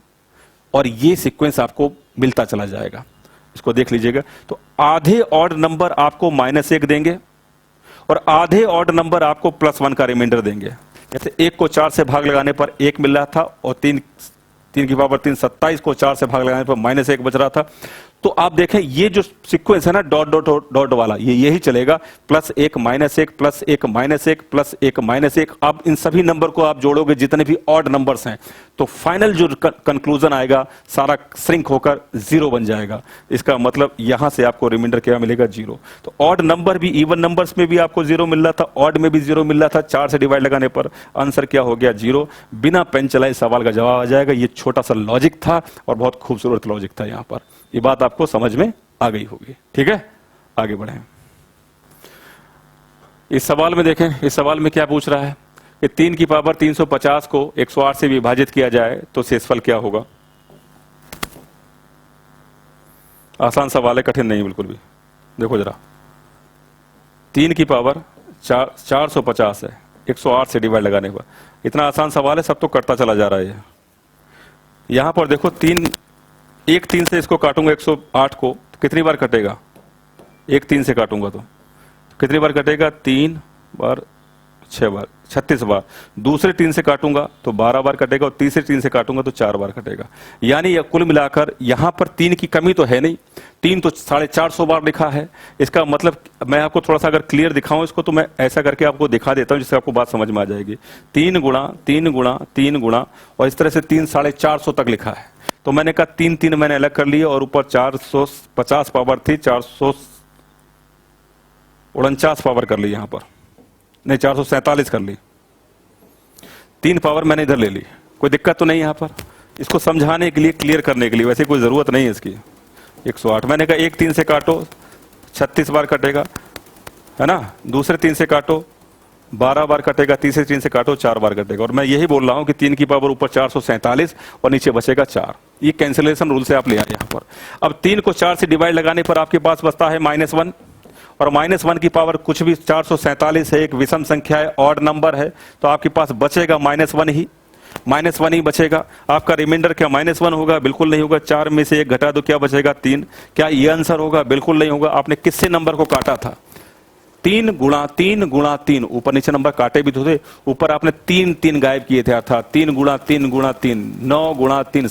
और ये सीक्वेंस आपको मिलता चला जाएगा। इसको देख लीजिएगा, तो आधे ऑड नंबर आपको -1 देंगे और आधे ऑड नंबर आपको +1 का रिमाइंडर देंगे। जैसे 1 को 4 से भाग लगाने पर 1 मिल रहा था, और 3 की पावर 3 27 को 4 से भाग लगाने पर -1 बच रहा था। तो आप देखें ये जो सीक्वेंस है ना, डॉट डॉट डॉट वाला, ये यही चलेगा, +1 -1 +1 -1 +1 -1। अब इन सभी नंबर को आप जोड़ोगे, जितने भी ऑड नंबर्स हैं, तो फाइनल जो कंक्लूजन आएगा सारा श्रिंक होकर 0 बन जाएगा। इसका मतलब यहां से आपको रिमाइंडर क्या मिलेगा, 0। तो ऑड नंबर भी, इवन नंबर्स में भी आपको 0 मिल रहा था, ऑड में भी 0 मिल रहा था, 4 से डिवाइड लगाने पर आंसर क्या हो गया, 0। बिना पेन चलाए सवाल का जवाब आ जाएगा। ये छोटा सा लॉजिक था और बहुत खूबसूरत लॉजिक था। यहां पर ये बात आपको समझ में आ गई होगी। ठीक है, आगे बढ़े। इस सवाल में देखें, इस सवाल में क्या पूछ रहा है कि 3 की पावर 350 को 108 से विभाजित किया जाए तो शेषफल क्या होगा। आसान सवाल है, कठिन नहीं बिल्कुल भी। देखो जरा, 3 की पावर 450 है, 108 से डिवाइड लगाने पर। इतना आसान सवाल है, सब तो कटता चला जा रहा है। यहां पर देखो, 3 से इसको काटूंगा 108 को, तो कितनी बार कटेगा, 3 से काटूंगा तो कितनी बार कटेगा, 3 बार, 6 बार, 36 बार। दूसरे 3 से काटूंगा तो 12 बार कटेगा, और तीसरे 3 से काटूंगा तो 4 बार कटेगा। यानी कुल मिलाकर यहां पर 3 की कमी तो है नहीं, 3 तो 450 बार लिखा है। इसका मतलब मैं आपको थोड़ा सा अगर क्लियर दिखाऊं इसको, तो मैं ऐसा करके आपको दिखा देता हूं जिससे आपको बात समझ में आ जाएगी। 3 गुणा 3 गुणा 3 गुणा, और इस तरह से 3 450 तक लिखा है। तो मैंने कहा 3 मैंने अलग कर लिए, और ऊपर 450 पावर थी, 449 पावर कर ली, यहां पर नहीं 447 कर ली। 3 पावर मैंने इधर ले ली, कोई दिक्कत तो नहीं यहां पर। इसको समझाने के लिए, क्लियर करने के लिए, वैसे कोई जरूरत नहीं है इसकी। 108 मैंने कहा 3 से काटो 36 बार कटेगा, है ना। दूसरे 3 से काटो 12 बार कटेगा, तीसरे 3 से काटो 4 बार कटेगा। और मैं यही बोल रहा हूं कि 3 की पावर ऊपर 447 और नीचे बचेगा 4। ये कैंसिलेशन रूल से आप ले आए यहां पर। अब 3 को 4 से डिवाइड लगाने पर आपके पास बचता है -1, और -1 की पावर कुछ भी 447 है, एक विषम संख्या है, ऑड नंबर है, तो आपके पास बचेगा -1 ही, -1 ही बचेगा। आपका रिमाइंडर क्या -1 होगा, बिल्कुल नहीं होगा। 4 में से 1 घटा दो, क्या बचेगा, 3। क्या ये आंसर होगा, बिल्कुल नहीं होगा। आपने किससे नंबर को काटा था, 3 गुणा 3 गुणा 3। ऊपर नीचे नंबर काटे भी तो थे, ऊपर आपने 3 गायब किए थे, अर्थात 3 गुणा 3 गुणा 3, 9 गुणा 3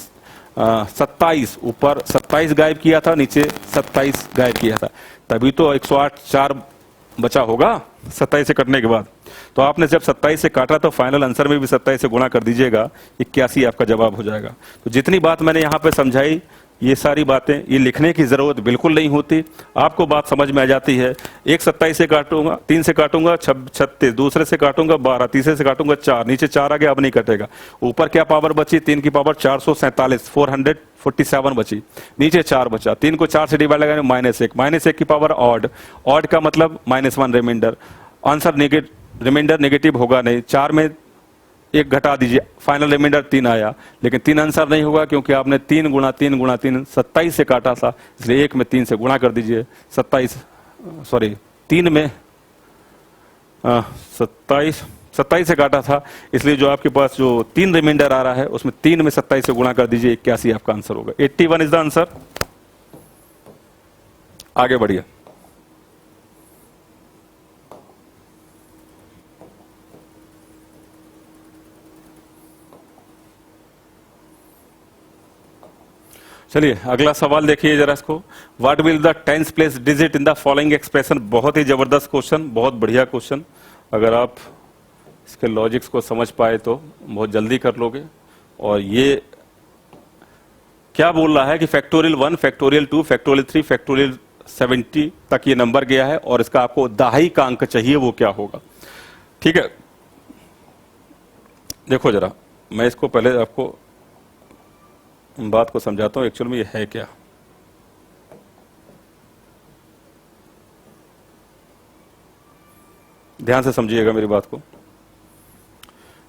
27, ऊपर 27 गायब किया था, नीचे 27 गायब किया था, तभी तो 108 4 बचा होगा 27 से कटने के बाद। तो आपने जब 27 से काटा तो फाइनल आंसर में भी 27 से गुणा कर दीजिएगा, 81 आपका जवाब हो जाएगा। तो जितनी बात मैंने यहाँ पे समझाई, ये सारी बातें, ये लिखने की जरूरत बिल्कुल नहीं होती, आपको बात समझ में आ जाती है। 27 से काटूंगा, 3 से काटूंगा 36, दूसरे से काटूंगा 12, तीसरे से काटूंगा 4, नीचे 4 आ गया, अब नहीं कटेगा। ऊपर क्या पावर बची, 3 की पावर 447, 447 बची, नीचे 4 बचा। 3 को 4 से डिवाइड लगाने -1 की पावर ऑड, ऑड का मतलब -1 रिमाइंडर। आंसर रिमाइंडर नेगेटिव होगा नहीं, 4 में 1 घटा दीजिए, फाइनल रिमाइंडर 3 आया, लेकिन 3 आंसर नहीं होगा क्योंकि आपने 3 गुणा 3 गुणा 3 27 से काटा था, इसलिए 1 में 3 से गुणा कर दीजिए। 3 में 27 से काटा था, इसलिए जो आपके पास जो 3 रिमाइंडर आ रहा है उसमें 3 में 27 से गुणा कर दीजिए, 81 आपका आंसर होगा। 81 इज द आंसर। आगे बढ़िए। चलिए अगला सवाल देखिए जरा इसको। What will the 10th place digit in the following expression. बहुत ही जबरदस्त क्वेश्चन, बहुत बढ़िया क्वेश्चन। अगर आप इसके लॉजिक्स को समझ पाए तो बहुत जल्दी कर लोगे। और ये क्या बोल रहा है कि फैक्टोरियल 1, फैक्टोरियल 2, फैक्टोरियल 3, फैक्टोरियल 70 तक ये नंबर गया है, और इसका आपको दहाई का अंक चाहिए, वो क्या होगा। ठीक है, देखो जरा, मैं इसको पहले आपको बात को समझाता हूं एक्चुअल में ये है क्या। ध्यान से समझिएगा मेरी बात को।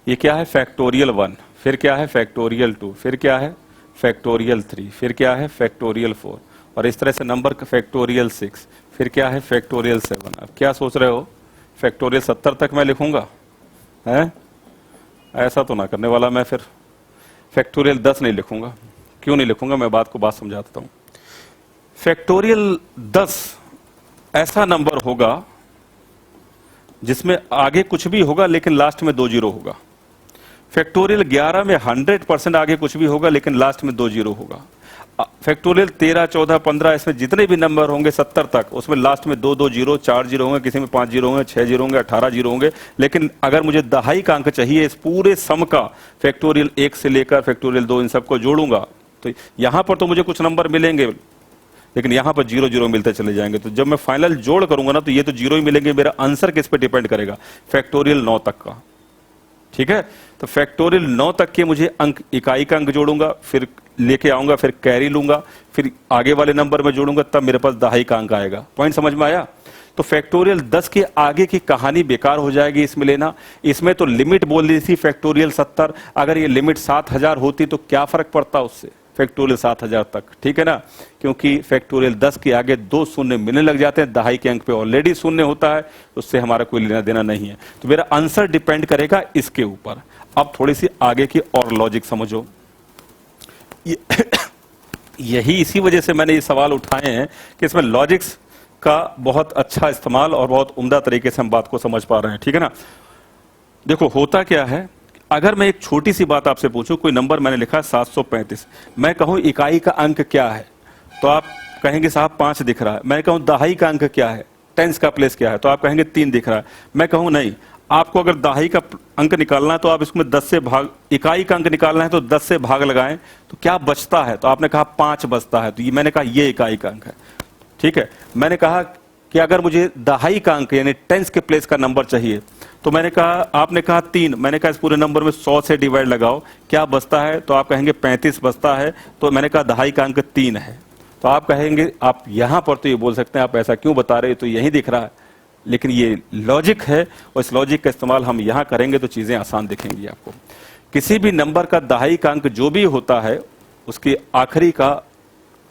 ये क्या है, फैक्टोरियल 1, फिर क्या है फैक्टोरियल 2, फिर क्या है फैक्टोरियल 3, फिर क्या है फैक्टोरियल 4, और इस तरह से नंबर फैक्टोरियल 6, फिर क्या है फैक्टोरियल 7। अब क्या सोच रहे हो, फैक्टोरियल 70 तक मैं लिखूंगा? हैं, ऐसा तो ना करने वाला मैं। फिर फैक्टोरियल 10 नहीं लिखूंगा। क्यों नहीं लिखूंगा, मैं बात समझा देता हूं। फैक्टोरियल 10 ऐसा नंबर होगा जिसमें आगे कुछ भी होगा लेकिन लास्ट में 2 जीरो होगा। फैक्टोरियल 11 में 100% आगे कुछ भी होगा लेकिन लास्ट में 2 जीरो होगा। फैक्टोरियल 13, 14, 15 इसमें जितने भी नंबर होंगे 70 तक, उसमें लास्ट में 2 जीरो, 4 जीरो होंगे, किसी में 5 जीरो होंगे, 6 जीरो होंगे, 18 जीरो होंगे। लेकिन अगर मुझे दहाई का अंक चाहिए इस पूरे सम का, फैक्टोरियल 1 से लेकर फैक्टोरियल 2 इन सबको जोड़ूंगा तो यहां पर तो मुझे कुछ नंबर मिलेंगे लेकिन यहां पर 0 0 मिलते चले जाएंगे। तो जब मैं फाइनल जोड़ करूंगा ना तो ये तो 0 ही मिलेंगे। मेरा आंसर किस पे डिपेंड करेगा, फैक्टोरियल 9 तक का। ठीक है, तो फैक्टोरियल 9 तक के मुझे अंक, इकाई का अंक जोड़ूंगा, फिर लेके आऊंगा, फिर कैरी लूंगा, फिर आगे वाले नंबर में जोड़ूंगा, तब मेरे पास दहाई का अंक आएगा। पॉइंट समझ में आया? तो फैक्टोरियल 10 के आगे की कहानी बेकार हो जाएगी इसमें लेना। इसमें तो लिमिट बोल दी थी फैक्टोरियल 70, अगर ये लिमिट 7000 होती तो क्या फर्क पड़ता उससे, फैक्टोरियल 7000 तक। ठीक है ना, क्योंकि फैक्टोरियल 10 के आगे 2 शून्य मिलने लग जाते हैं, दहाई के अंक पे ऑलरेडी शून्य होता है, उससे हमारा कोई लेना देना नहीं है। तो मेरा आंसर डिपेंड करेगा इसके ऊपर। अब थोड़ी सी आगे की और लॉजिक समझो। यही इसी वजह से मैंने ये सवाल उठाए हैं कि इसमें लॉजिक्स का बहुत अच्छा इस्तेमाल और बहुत उम्दा तरीके से हम बात को समझ पा रहे हैं। ठीक है ना, देखो होता क्या है, अगर मैं एक छोटी सी बात आपसे पूछूं, कोई नंबर मैंने लिखा 735, मैं कहूं इकाई का अंक क्या है तो आप कहेंगे साहब 5 दिख रहा है। मैं कहूं दहाई का अंक क्या है, टेंस का प्लेस क्या है, तो आप कहेंगे 3 दिख रहा है। मैं कहूं नहीं, आपको अगर दहाई का अंक निकालना है तो आप इसमें 10 से भाग, इकाई का अंक निकालना है तो 10 से भाग लगाएं तो क्या बचता है, तो आपने कहा 5 बचता है, तो ये मैंने कहा ये इकाई का अंक है। ठीक है, मैंने कहा कि अगर मुझे दहाई का अंक यानी टेंस के प्लेस का नंबर चाहिए तो मैंने कहा, आपने कहा 3, मैंने कहा इस पूरे नंबर में 100 से डिवाइड लगाओ, क्या बचता है, तो आप कहेंगे 35 बचता है। तो मैंने कहा दहाई का अंक 3 है, तो आप कहेंगे, आप यहां पर तो ये बोल सकते हैं आप ऐसा क्यों बता रहे हो, तो यही दिख रहा है। लेकिन ये लॉजिक है और इस लॉजिक का इस्तेमाल हम यहां करेंगे तो चीजें आसान दिखेंगी आपको। किसी भी नंबर का दहाई का अंक जो भी होता है उसके आखिरी का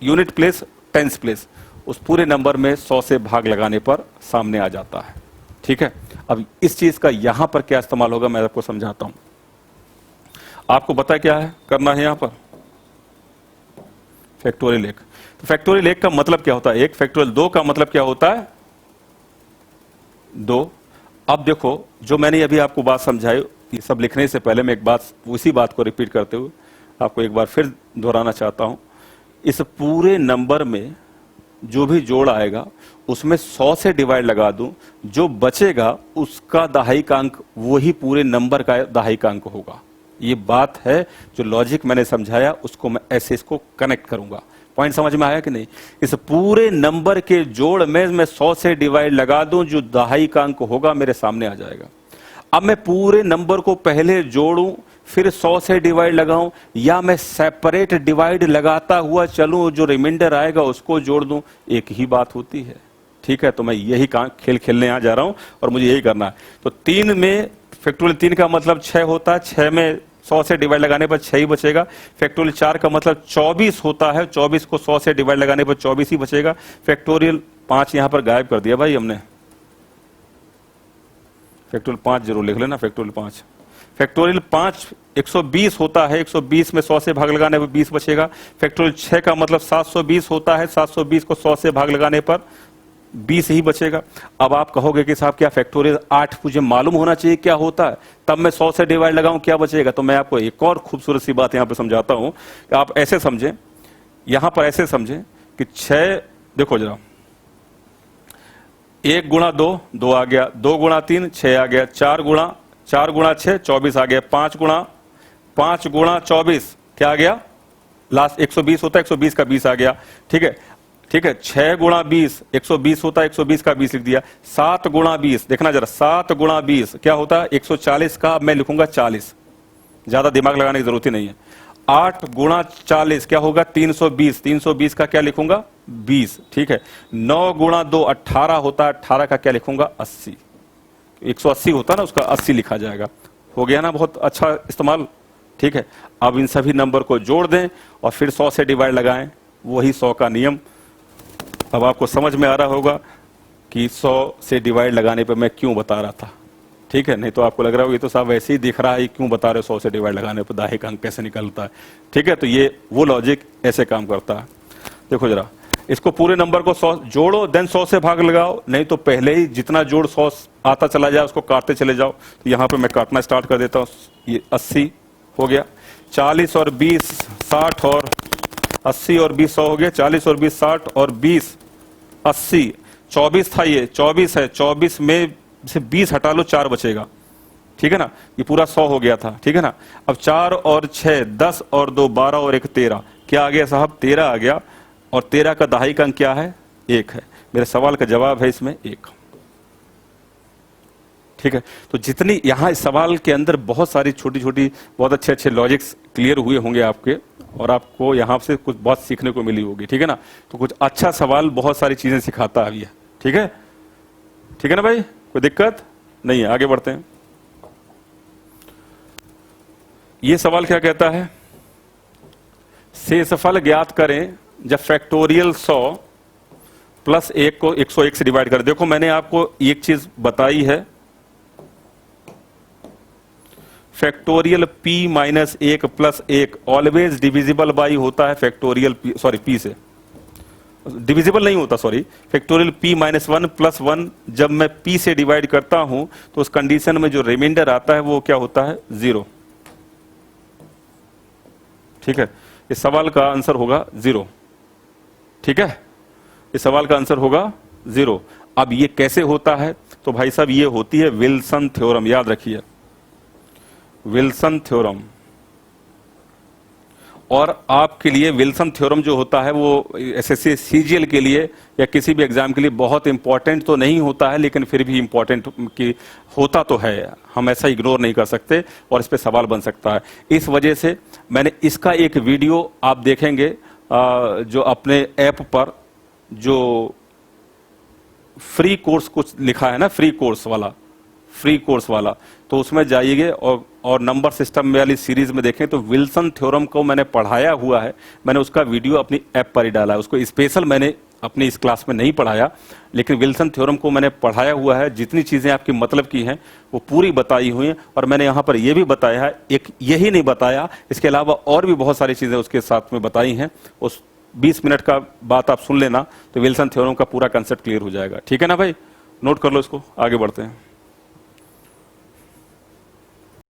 यूनिट प्लेस, टेंस प्लेस, उस पूरे नंबर में 100 से भाग लगाने पर सामने आ जाता है। ठीक है, अब इस चीज का यहां पर क्या इस्तेमाल होगा मैं आपको समझाता हूं। आपको पता क्या है करना है यहां पर, फैक्टोरियल 1। तो फैक्टोरियल 1 का मतलब क्या होता है 1, फैक्टोरियल 2 का मतलब क्या होता है 2। अब देखो जो मैंने अभी आपको बात समझाई, ये सब लिखने से पहले मैं एक बात, उसी बात को रिपीट करते हुए आपको एक बार फिर दोहराना चाहता हूं। इस पूरे नंबर में जो भी जोड़ आएगा उसमें 100 से डिवाइड लगा दूं, जो बचेगा उसका दहाई का अंक वही पूरे नंबर का दहाई का अंक होगा। ये बात है जो लॉजिक मैंने समझाया उसको मैं ऐसे इसको कनेक्ट करूंगा। पॉइंट समझ में आया कि नहीं? इस पूरे नंबर के जोड़ में मैं 100 से डिवाइड लगा दूं, जो दहाई का अंक होगा मेरे सामने आ जाएगा। अब मैं पूरे नंबर को पहले जोड़ूं फिर 100 से डिवाइड लगाऊं, या मैं सेपरेट डिवाइड लगाता हुआ चलूं, जो रिमाइंडर आएगा उसको जोड़ दूं, एक ही बात होती है। ठीक है, तो मैं यही खेल खेलने आ जा रहा हूं और मुझे यही करना है। तो 3 में फैक्टोरियल 3 का मतलब 6 होता है, 6 में 100 से डिवाइड लगाने पर 6 ही बचेगा। फैक्टोरियल 4 का मतलब 24 होता है, 24 को 100 से डिवाइड लगाने पर 24 ही बचेगा। फैक्टोरियल 5 यहां पर गायब कर दिया भाई हमने, फैक्टोरियल 5 जरूर लिख लेना, फैक्टोरियल 5। फैक्टोरियल 5 120 होता है, 120 में 100 से भाग लगाने पर 20 बचेगा। फैक्टोरियल 6 का मतलब 720 होता है, 720 को 100 से भाग लगाने पर 20 ही बचेगा। अब आप कहोगे कि साहब क्या फैक्टोरियल 8 मुझे मालूम होना चाहिए क्या होता है, तब मैं 100 से डिवाइड लगाऊं क्या बचेगा? तो मैं आपको एक और खूबसूरत सी बात यहां पर समझाता हूं कि आप ऐसे समझें, यहां पर ऐसे समझें कि 6, देखो जरा, 1 गुणा 2, 2 आ गया, 2 गुणा 3, 6 आ गया, 4 गुणा 6, 24 आ गया, 5 गुणा 24 क्या आ गया, लास्ट 120 होता है, 120 का 20 आ गया। ठीक है, ठीक है, 6 गुणा 20 120 होता है, 120 का 20 लिख दिया। 7 गुणा 20 देखना जरा, 7 गुणा 20 क्या होता है 140 का मैं लिखूंगा 40, ज्यादा दिमाग लगाने की जरूरत ही नहीं है। 8 गुणा 40 क्या होगा 320, 320 का क्या लिखूंगा 20, ठीक है। 9 गुणा 2 18 होता है, 18 का क्या लिखूंगा 80, 180 होता ना उसका 80 लिखा जाएगा। हो गया ना, बहुत अच्छा इस्तेमाल, ठीक है। अब इन सभी नंबर को जोड़ दें और फिर 100 से डिवाइड लगाएं, वही 100 का नियम। अब आपको समझ में आ रहा होगा कि 100 से डिवाइड लगाने पे मैं क्यों बता रहा था, ठीक है। नहीं तो आपको लग रहा होगा ये तो साहब वैसे ही दिख रहा है, क्यों बता रहे हो 100 से डिवाइड लगाने पर दाहिने का अंक कैसे निकलता है, ठीक है। तो ये वो लॉजिक ऐसे काम करता है। देखो जरा, इसको पूरे नंबर को 100 जोड़ो, देन 100 से भाग लगाओ, नहीं तो पहले ही जितना जोड़ 100 आता चला जाए उसको काटते चले जाओ। तो यहाँ पे मैं काटना स्टार्ट कर देता हूँ। ये 80 हो गया, 40 और 20 60 और 80 और 20 100 हो गया, 40 और 20 60 और 20 80, 24 था, ये 24 है, 24 में से 20 हटा लो 4 बचेगा, ठीक है ना। ये पूरा 100 हो गया था, ठीक है ना। अब 4 और 6 10 और 2 12 और 1 13, क्या आ गया साहब 13 आ गया। और 13 का दहाई का अंक क्या है 1 है। मेरे सवाल का जवाब है इसमें 1, ठीक है। तो जितनी यहाँ इस सवाल के अंदर बहुत सारी छोटी छोटी बहुत अच्छे अच्छे लॉजिक्स क्लियर हुए होंगे आपके, और आपको यहाँ से कुछ बहुत सीखने को मिली होगी, ठीक है ना। तो कुछ अच्छा सवाल बहुत सारी चीजें सिखाता है ये, ठीक है, ठीक है ना भाई, कोई दिक्कत नहीं है। आगे बढ़ते हैं। ये सवाल क्या कहता है, शेषफल ज्ञात करें जब फैक्टोरियल 100 प्लस 1 को 101 से डिवाइड कर। देखो मैंने आपको एक चीज बताई है, factorial p minus 1 plus 1 always divisible by होता है फैक्टोरियल p, सॉरी p से डिविजिबल नहीं होता, sorry. Factorial p minus 1 plus 1 जब मैं p से डिवाइड करता हूं तो उस कंडीशन में जो रिमाइंडर आता है वो क्या होता है 0, ठीक है। इस सवाल का आंसर होगा 0, ठीक है। इस सवाल का आंसर होगा 0। अब ये कैसे होता है, तो भाई साहब ये होती है विल्सन थ्योरम, याद रखिए विल्सन थ्योरम। और आपके लिए विल्सन थ्योरम जो होता है वो एसएससी सीजीएल के लिए या किसी भी एग्जाम के लिए बहुत इंपॉर्टेंट तो नहीं होता है, लेकिन फिर भी इंपॉर्टेंट की होता तो है, हम ऐसा इग्नोर नहीं कर सकते और इस पे सवाल बन सकता है। इस वजह से मैंने इसका एक वीडियो आप देखेंगे जो अपने ऐप पर जो फ्री कोर्स कुछ लिखा है ना, फ्री कोर्स वाला, तो उसमें जाइए और नंबर सिस्टम वाली सीरीज में देखें तो विल्सन थ्योरम को मैंने पढ़ाया हुआ है। मैंने उसका वीडियो अपनी ऐप पर ही डाला है, उसको स्पेशल मैंने अपनी इस क्लास में नहीं पढ़ाया, लेकिन विल्सन थ्योरम को मैंने पढ़ाया हुआ है। जितनी चीजें आपकी मतलब की हैं वो पूरी बताई हुई हैं, और मैंने यहाँ पर यह भी बताया है, एक यही नहीं बताया, इसके अलावा और भी बहुत सारी चीजें उसके साथ में बताई हैं। उस 20 मिनट का बात आप सुन लेना तो विल्सन थ्योरम का पूरा कंसेप्ट क्लियर हो जाएगा, ठीक है ना भाई। नोट कर लो इसको, आगे बढ़ते हैं।